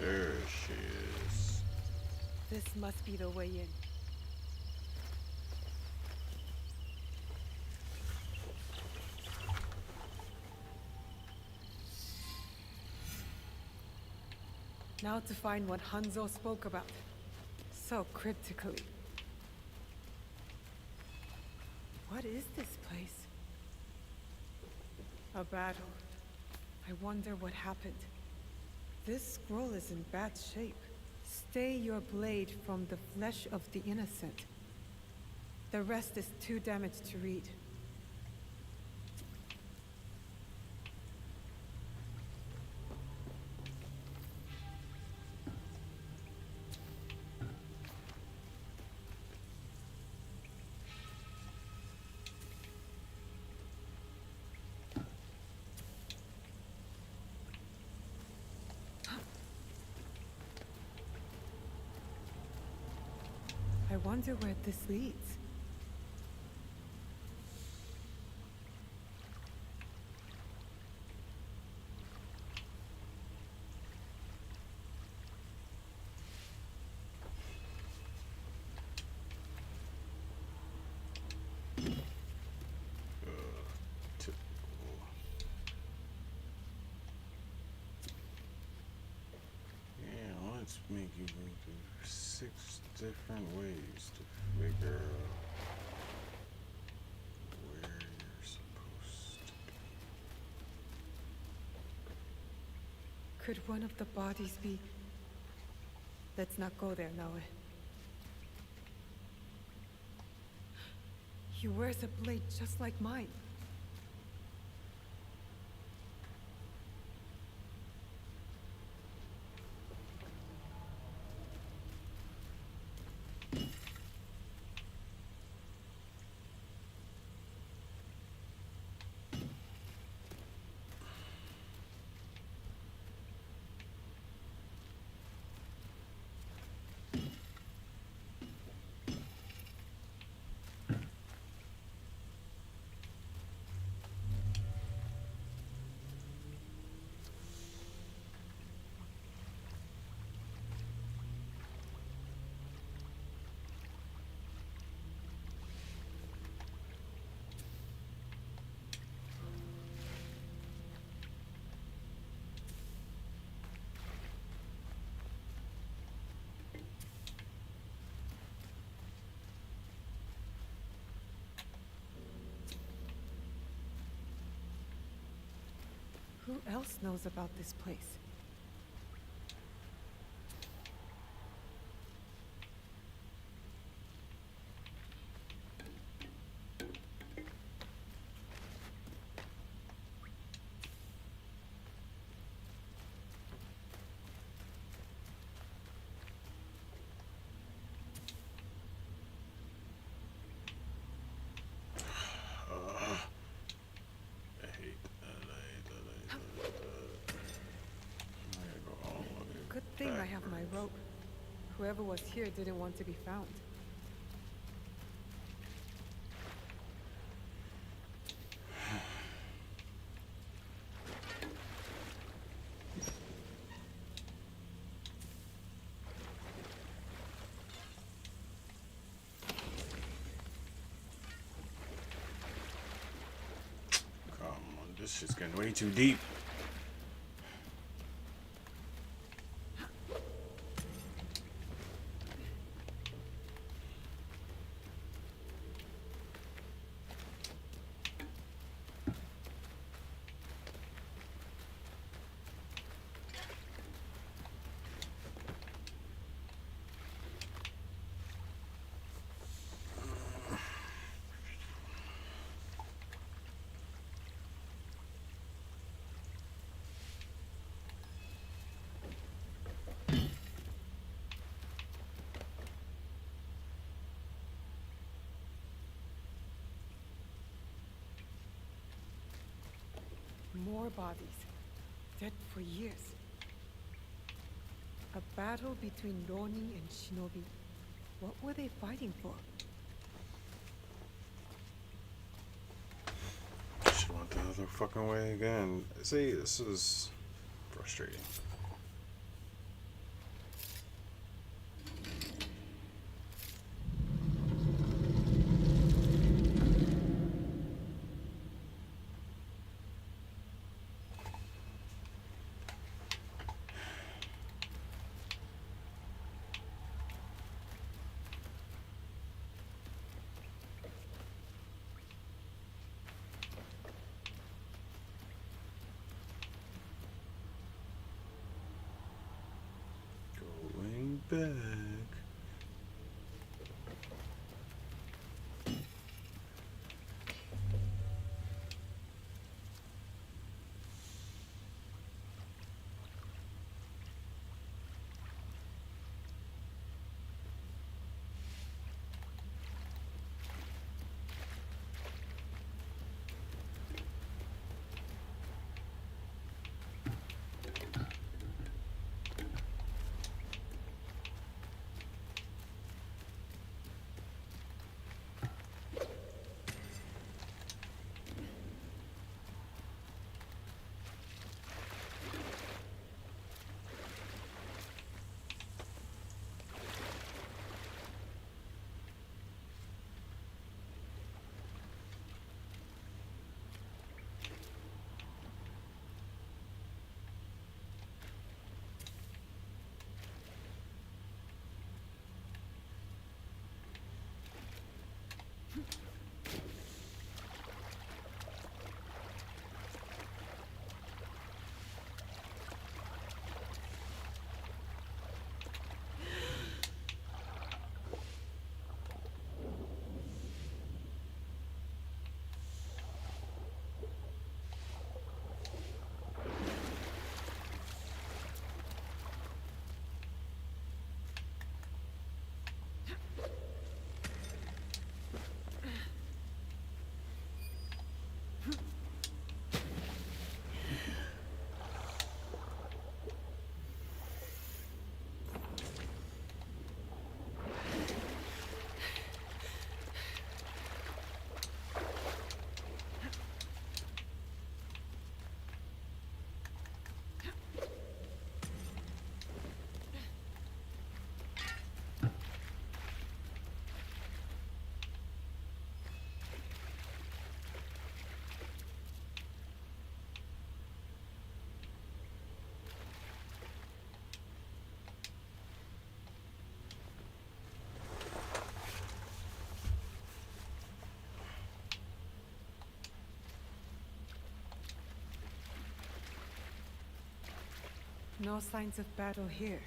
There she is.
This must be the way in. Now to find what Hanzo spoke about. So cryptically. What is this place? A battle. I wonder what happened. This scroll is in bad shape. Stay your blade from the flesh of the innocent. The rest is too damaged to read. I wonder where this leads.
Yeah, let's make you go through 6 different ways to figure out where you're supposed to be.
Could one of the bodies be... Let's not go there, Noe. He wears a blade just like mine. Who else knows about this place? Good thing I have my rope. Whoever was here didn't want to be found.
Come on, this shit's getting way too deep.
More bodies, dead for years. A battle between Ronin and Shinobi. What were they fighting for?
She went the other fucking way again. See, this is frustrating. Going back.
No signs of battle here.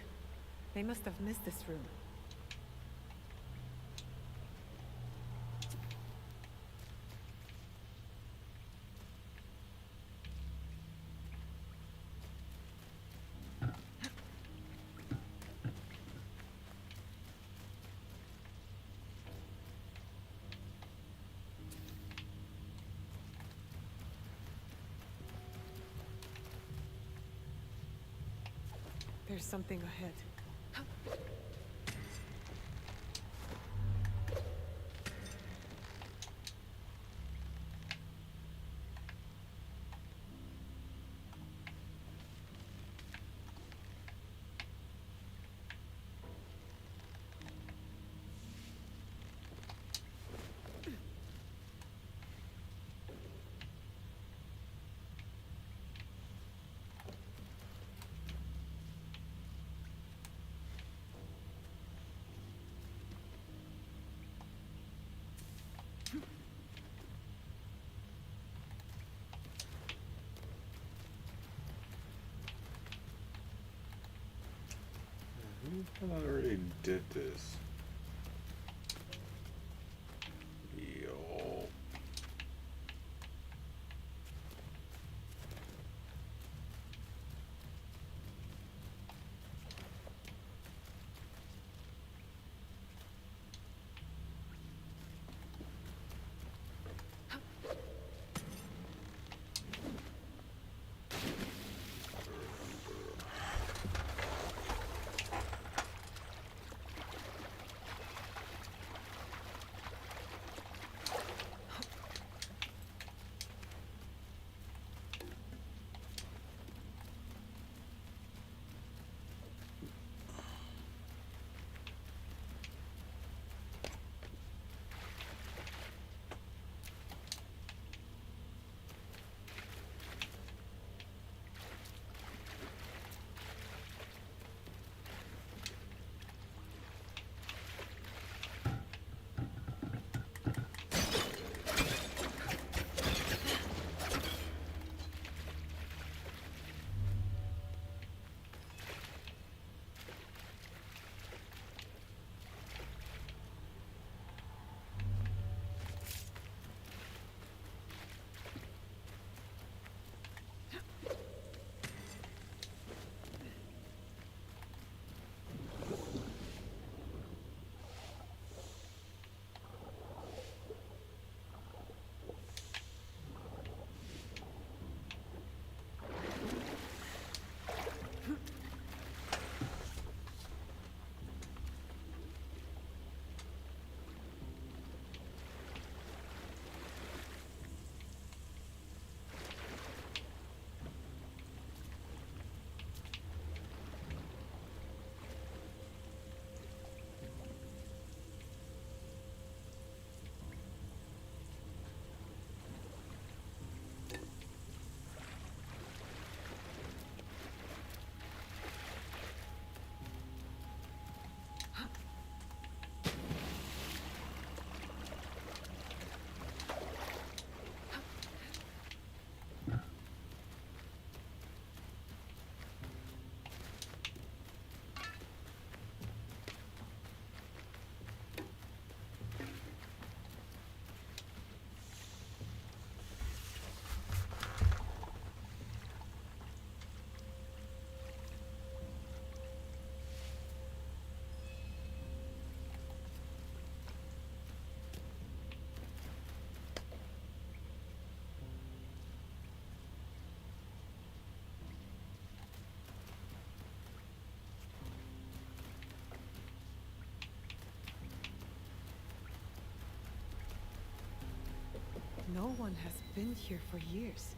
They must have missed this room. There's something ahead.
I already did this. Yo. No one has been here for years.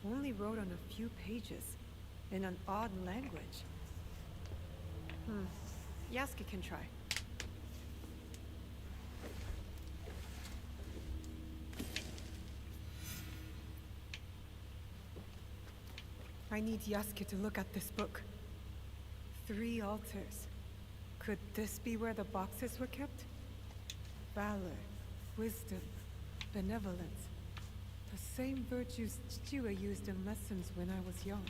Only wrote on a few pages, in an odd language. Yasuke can try.
I need Yasuke to look at this book. 3 altars. Could this be where the boxes were kept? Valor, wisdom, benevolence. The same virtues Chichiwa used in lessons when I was young.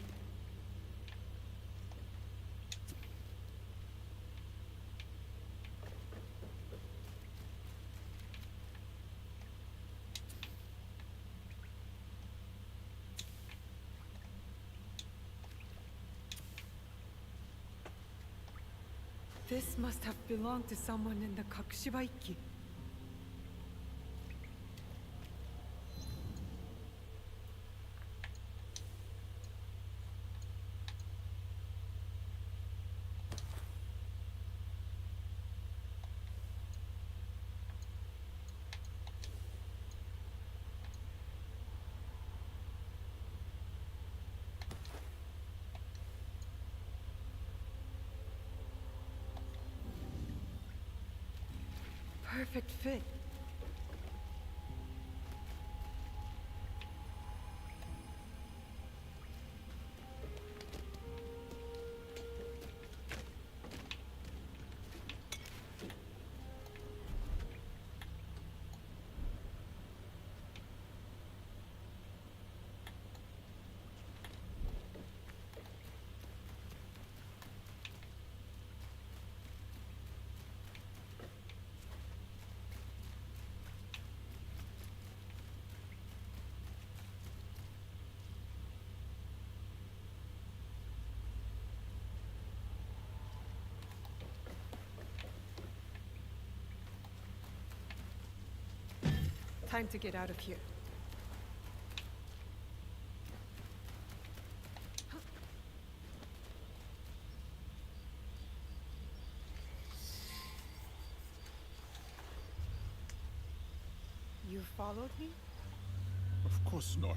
This must have belonged to someone in the Kakushibaiki. Perfect fit. Time to get out of here. You followed me?
Of course not.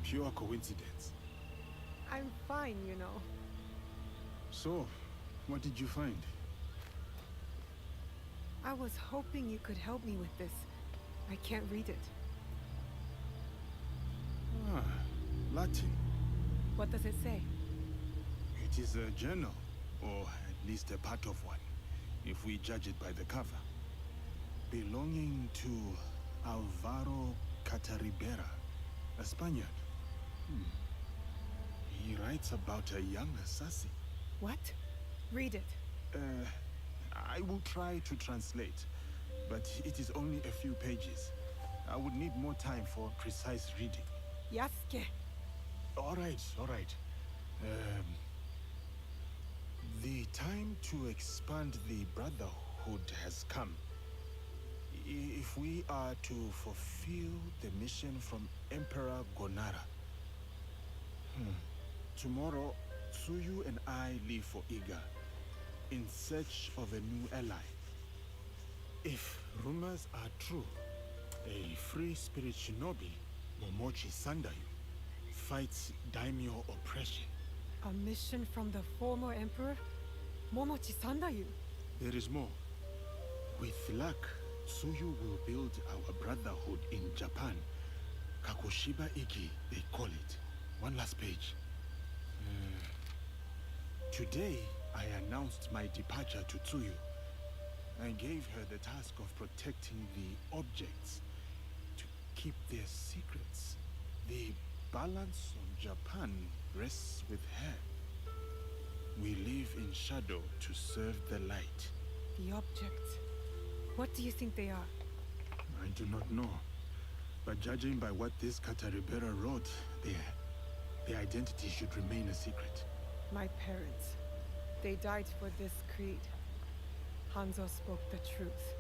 Pure coincidence.
I'm fine, you know.
So, what did you find?
I was hoping you could help me with this. I can't read it.
Ah, Latin.
What does it say?
It is a journal, or at least a part of one, if we judge it by the cover. Belonging to Alvaro Cataribera, a Spaniard. He writes about a young assassin.
What? Read it.
I will try to translate, but it is only a few pages. I would need more time for precise reading.
Yasuke.
All right, all right. The time to expand the Brotherhood has come. If we are to fulfill the mission from Emperor Gonara. Tomorrow, Tsuyu and I leave for Iga, in search of a new ally. If rumors are true, a free spirit shinobi, Momochi Sandayu, fights daimyo oppression.
A mission from the former emperor? Momochi Sandayu?
There is more. With luck, Tsuyu will build our brotherhood in Japan. Kakushiba Iki, they call it. One last page. Today, I announced my departure to Tsuyu. I gave her the task of protecting the objects, to keep their secrets. The balance of Japan rests with her. We live in shadow to serve the light.
The objects. What do you think they are?
I do not know. But judging by what this Kataribera wrote, their identity should remain a secret.
My parents. They died for this creed. Hanzo spoke the truth.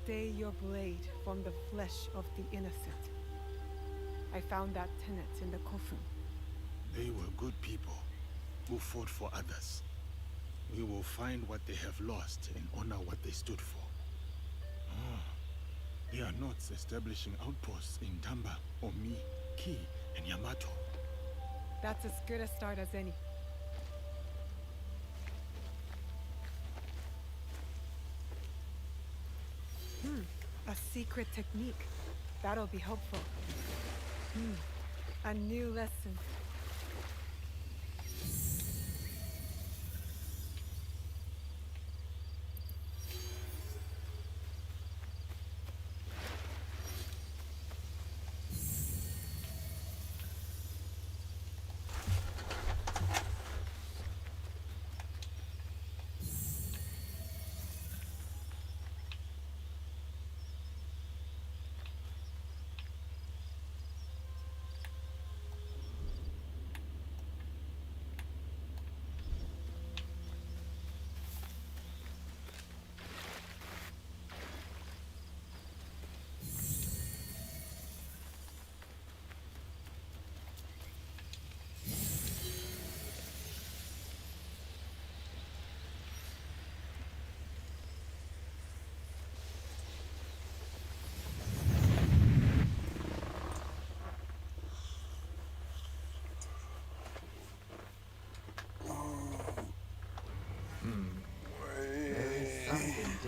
Stay your blade from the flesh of the innocent. I found that tenet in the Kofun.
They were good people who fought for others. We will find what they have lost and honor what they stood for. They are not establishing outposts in Tamba, Omi, Ki, and Yamato.
That's as good a start as any. A secret technique. That'll be helpful. A new lesson.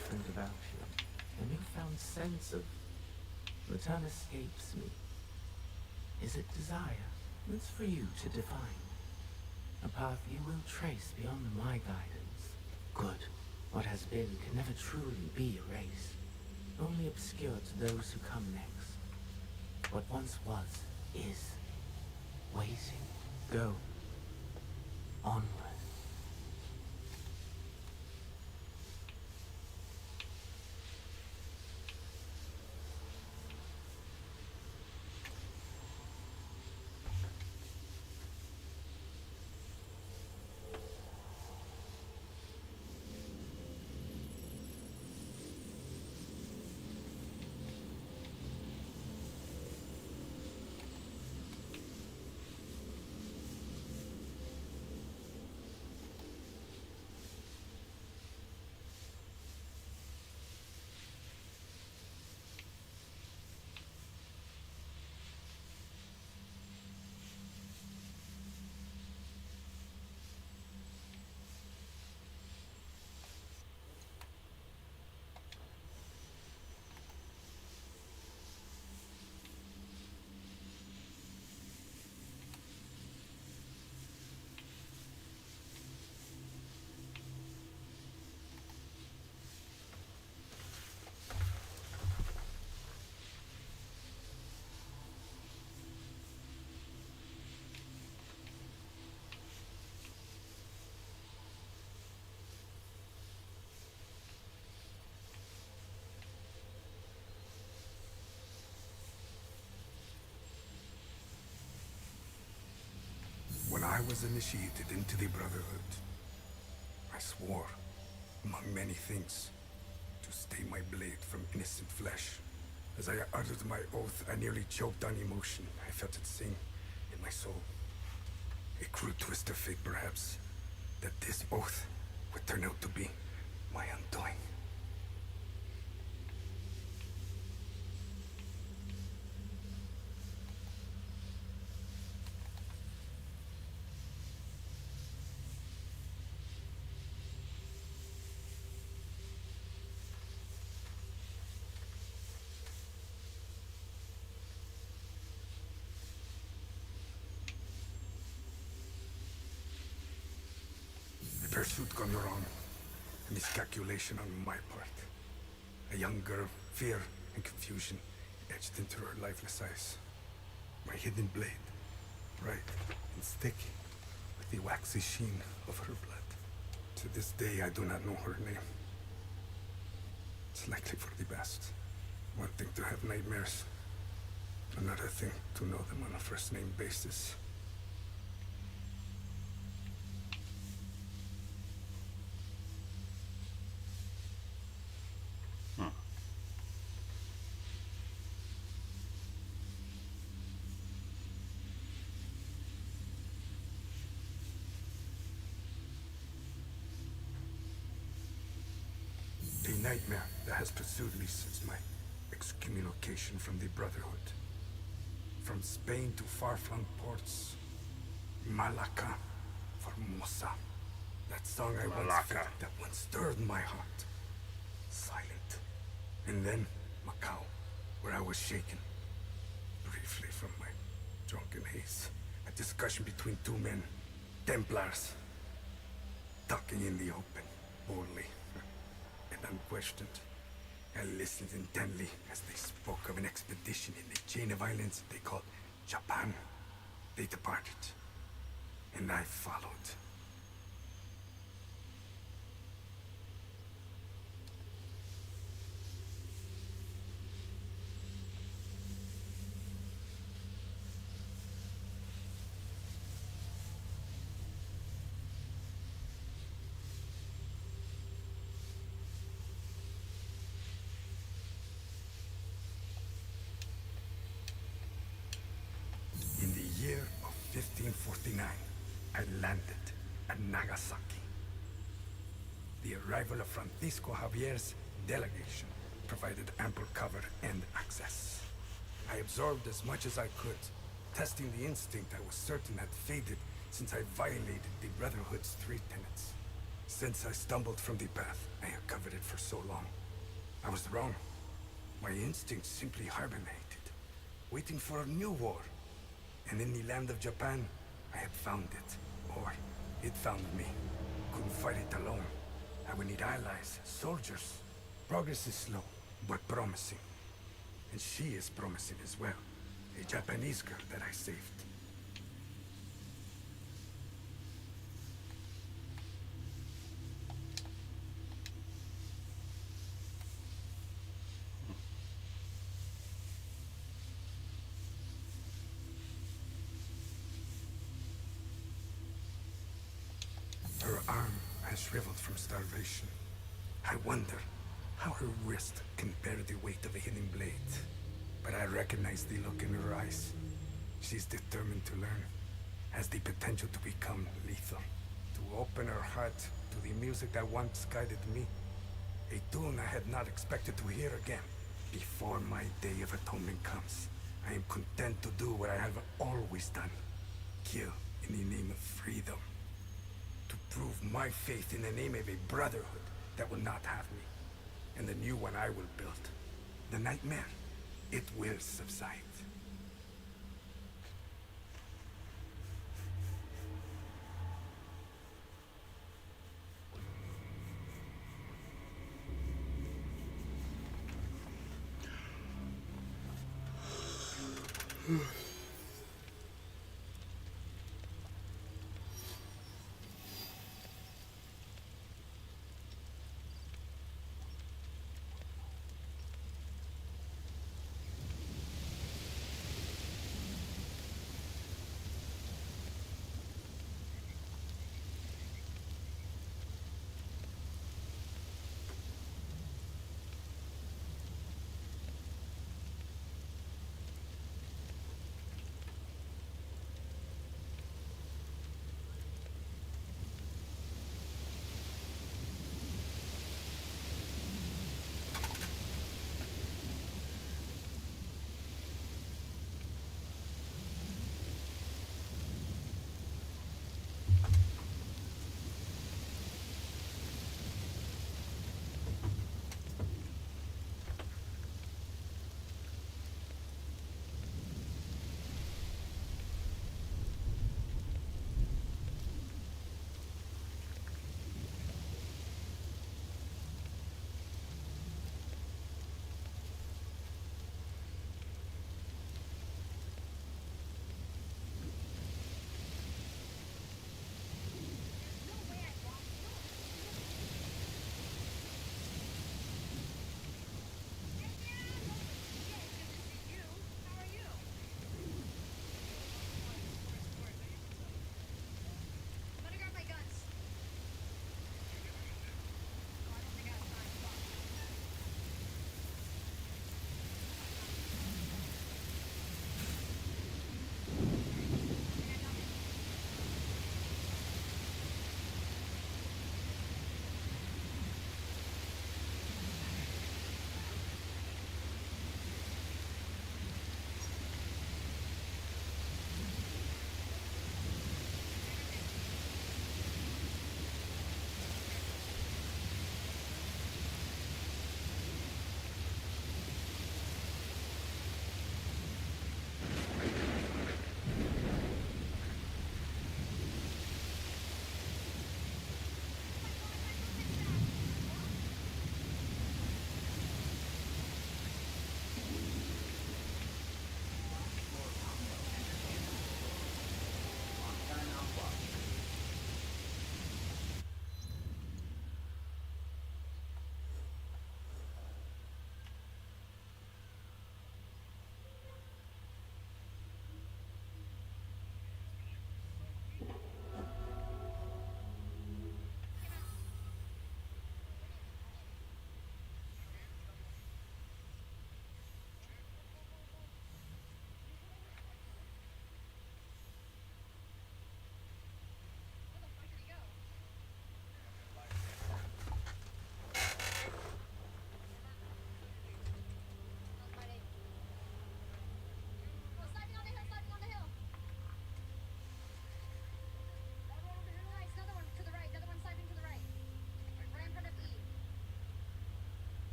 different about you. A newfound sense of the term escapes me. Is it desire? It's for you to define. A path you will trace beyond my guidance. Good. What has been can never truly be erased. Only obscured to those who come next. What once was, is. Waiting. Go. Onward.
When I was initiated into the Brotherhood, I swore, among many things, to stay my blade from innocent flesh. As I uttered my oath, I nearly choked on emotion. I felt it sing in my soul. A cruel twist of fate, perhaps, that this oath would turn out to be my undoing. The pursuit gone wrong. A miscalculation on my part. A young girl, fear and confusion etched into her lifeless eyes. My hidden blade, bright and sticky, with the waxy sheen of her blood. To this day, I do not know her name. It's likely for the best. One thing to have nightmares, another thing to know them on a first-name basis. A nightmare that has pursued me since my excommunication from the Brotherhood. From Spain to far-flung ports, Malacca, Formosa. That song I once felt, that once stirred my heart. Silent. And then Macau, where I was shaken. Briefly from my drunken haze. A discussion between two men, Templars. Talking in the open, boldly. Unquestioned. I listened intently as they spoke of an expedition in the chain of islands they called Japan. They departed, and I followed. In the year of 1549, I landed at Nagasaki. The arrival of Francisco Javier's delegation provided ample cover and access. I absorbed as much as I could, testing the instinct I was certain had faded since I violated the Brotherhood's 3 tenets. Since I stumbled from the path, I have covered it for so long. I was wrong. My instincts simply hibernated, waiting for a new war. And in the land of Japan, I had found it. Or, it found me. Couldn't fight it alone. I would need allies, soldiers. Progress is slow, but promising. And she is promising as well. A Japanese girl that I saved. Her arm has shriveled from starvation. I wonder how her wrist can bear the weight of a hidden blade. But I recognize the look in her eyes. She's determined to learn, has the potential to become lethal. To open her heart to the music that once guided me. A tune I had not expected to hear again. Before my day of atonement comes, I am content to do what I have always done. Kill in the name of freedom. To prove my faith in the name of a brotherhood that will not have me. And the new one I will build. The nightmare, it will subside.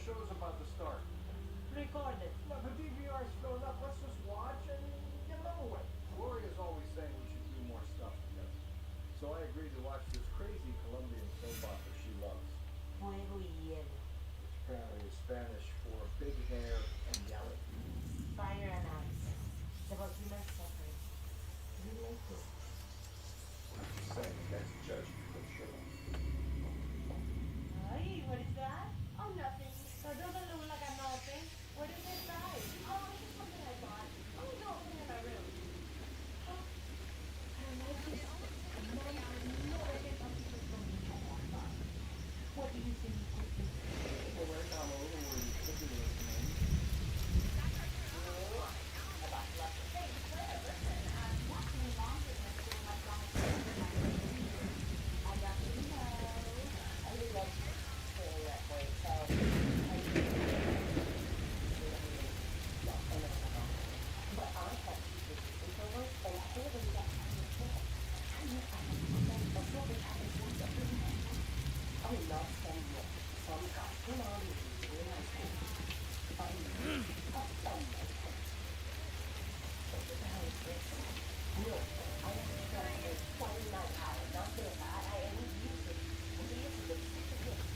show's about to start.
Record it.
No, the DVR's filling up. Let's just watch and get it over with. Gloria's always saying we should do more stuff together. So I agreed to watch this crazy Colombian soap opera she loves.
Fuego y hielo.
Which apparently is Spanish for big hair and yellow.
Fire and ice. It's about human suffering. You like it.
Saying that's judgment for sure.
Ay, what is that? Oh, nothing. That doesn't look like a nothing. What is inside? Oh, it's just something I bought. Oh, no, open in my room. Oh, I like this. Mom, I know I get something from you. What do you think you could do?
Well, right now I'm a little worried could be listening.
About love. Hey, Claire, listen. Watching Mom business doing my song. I got to know. I really like feeling that way, so I do. But I have people introverts and clearly that's how you feel. I know I have to say, but what would happen to you? I love standing up. Some guys, you know, really nice things. I love some nice things. What the hell is this? No, I understand it's 29 hours, not this. I only use it. What do you use it?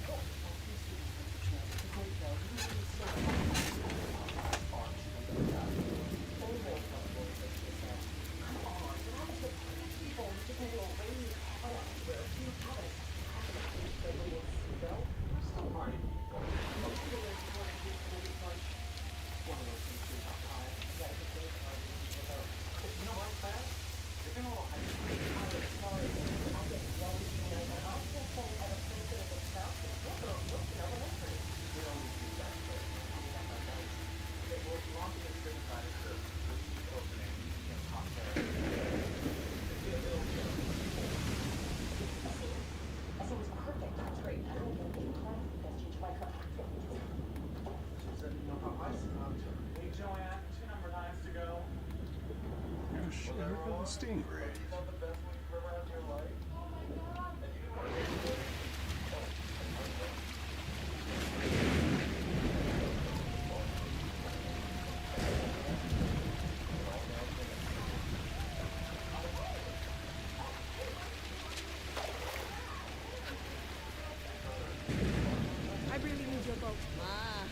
Oh, I use it. It's a great girl. You really slow. Come on, when I was with people, we just had a little rainy hour where a few hours they would smell. We're still party people. Most of the way before I get to the punch, one of those things is how high. You gotta get those parties people. But you know what, Claire? If you're all high school, I was sorry. I get drunk, you know, and I'm just saying at a sensitive itself. Look at you know, elementary. We always do that, but I mean, that's our night.
Okay, well, as long as it's been by the trip, we'll keep opening and talk to her.
So it's perfect. That's great. I don't know if Claire because she's my cup.
She said, you know how I sound. Hey, Joanne, 2 number 9s to go.
You should have been a stingray.
Is that the best week you've ever had in your life? Oh my god. And you didn't want to get it?
I really need your boat. Ah,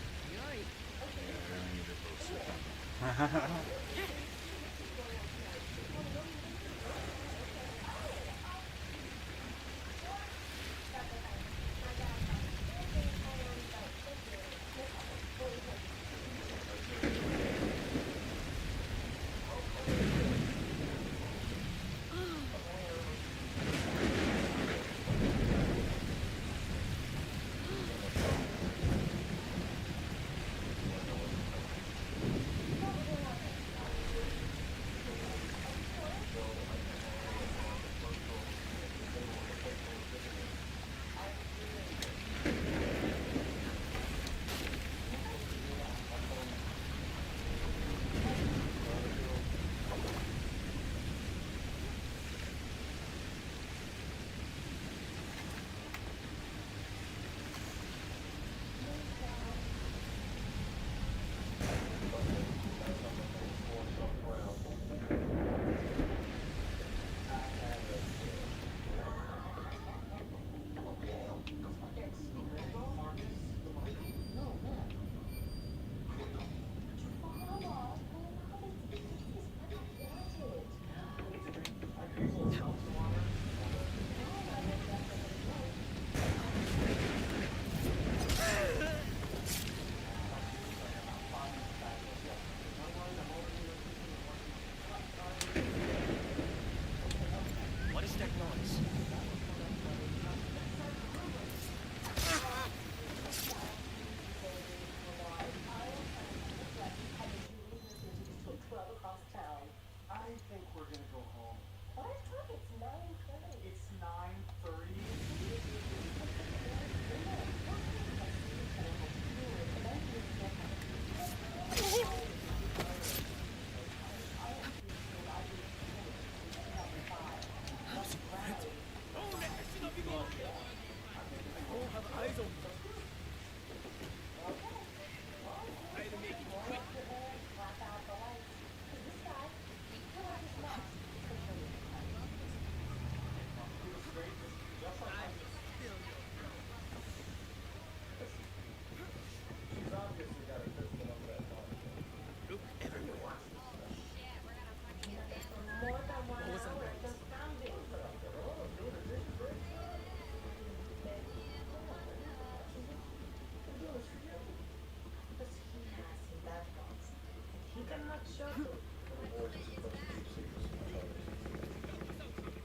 Shut up. The boys are supposed to keep secrets from each other.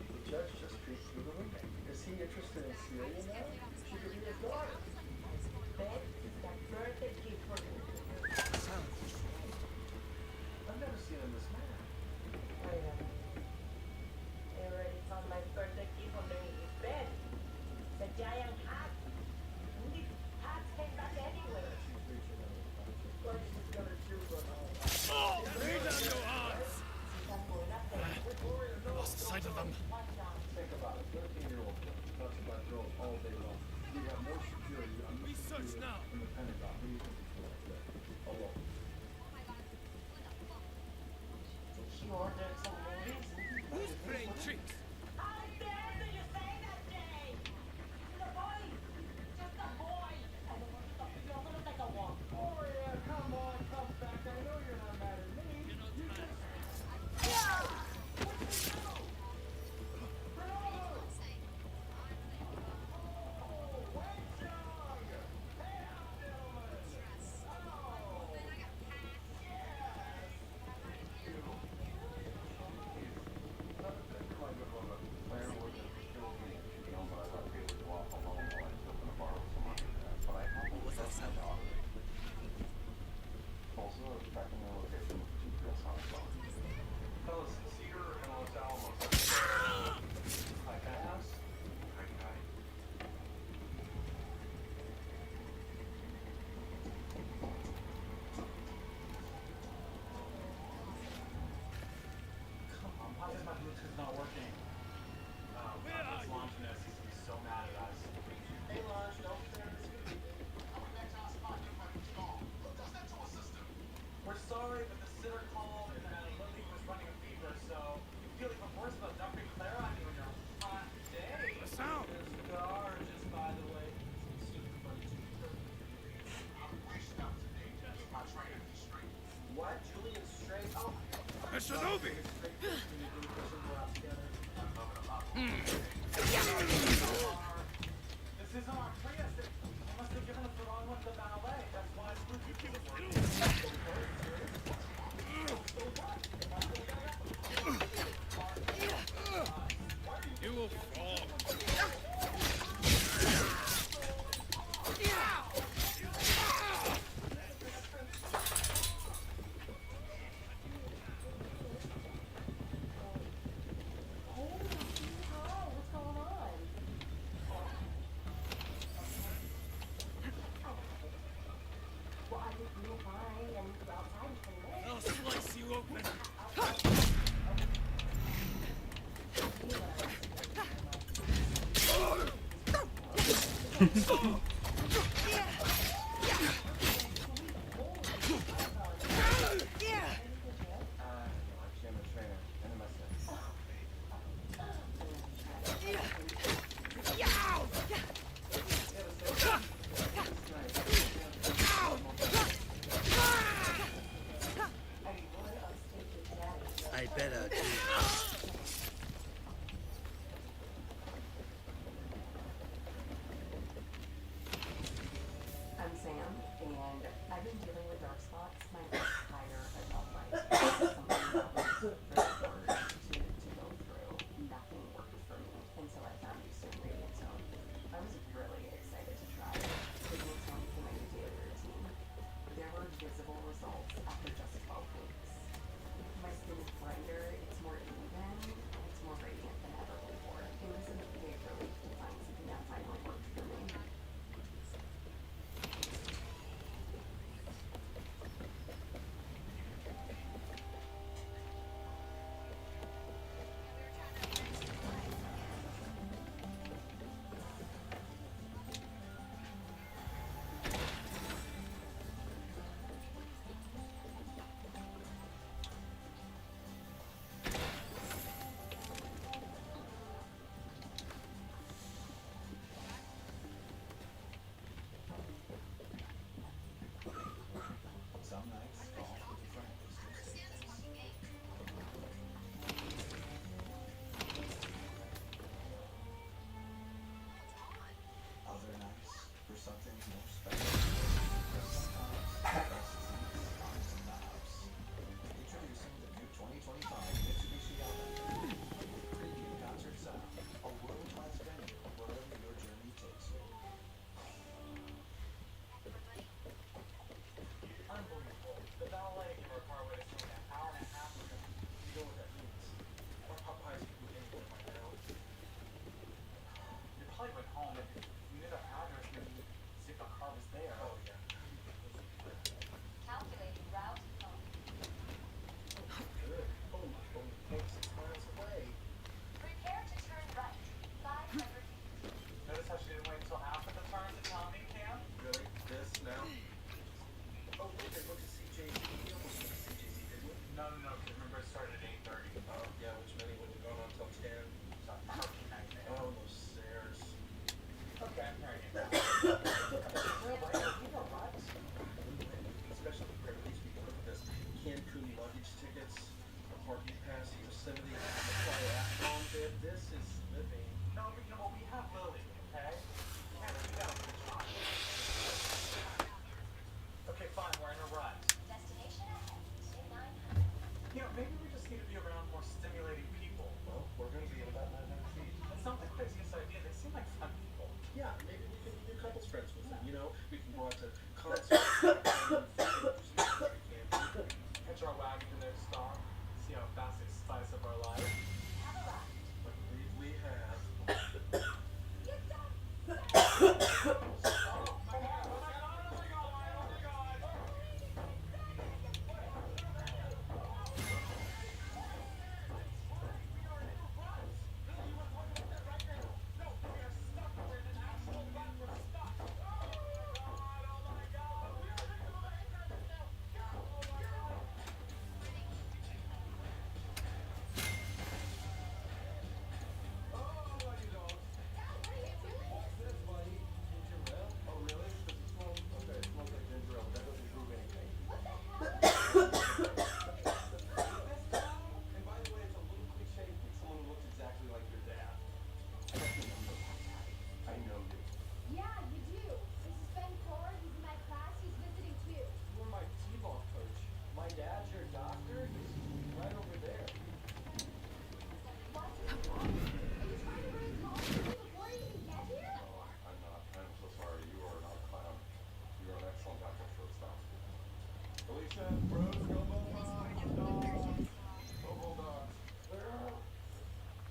The judge just treats you the roommate. Is he interested in Celia now? She could be his daughter.
That is the birthday gift for you.
I've never seen him this mad.
Wait a minute. I already found my birthday gift underneath his bed. It's a giant hat. And these hats came back anywhere.
She's reaching out. Of course, she's got her shoes on all.
Lay down your arms! Lost sight of them.
Think about it. 13-year-old talks about girls all day long. We have no security.
We search now.
In the Pentagon. Who do you think it's like that? Alone.
She ordered some movies.
Who's playing tricks?
How dare you say that name? He's a boy. Just a boy. I don't want to talk to you. I'm gonna take a walk.
Oh yeah, come on, come back. I know you're not mad at me. You just...
What was that sound?
Fellas, Cedar and Los Alamos. Like that house?
Come on, why is my Bluetooth not working?
Where are you?
Launching us, he's gonna be so mad at us.
Hey, Lodge, don't share this with me.
We're sorry, but the sitter called and Lily was running a fever, so you feel even worse about dumping Clara on you on your hot day.
The sound!
There's gorgeous, by the way. What? Julian Straight? Oh,
A shinobi!
this isn't our Prius. They must have given us the wrong one to the ballet. That's why it's Bluetooth isn't working.
You will fall.
What's going on? Well, I just feel fine and was outside for 20 minutes.
I'll slice you open.
I'm a trainer and a masseur.
I better.
I'm Sam, and I've been dealing with dark spots my entire adult life. Something about this really hard to go through. Nothing worked for me until I found you soon Radiant Zone. I was really excited to try it. Radiant Zone became my new daily routine. There were visible results after just 12 weeks. My skin is brighter, it's more even, and it's more radiant than ever before. It was a big relief to find something that finally worked for me.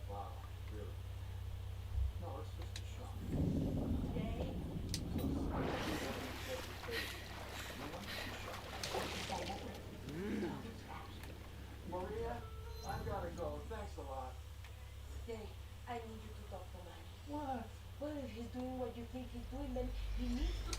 Wow, really? No, it's just a shock.
Jay?
So sorry. Get your face. You want to be shocked? Maria, I've got to go. Thanks a lot.
Jay, I need you to talk to Manny.
What?
Well, if he's doing what you think he's doing, then he needs to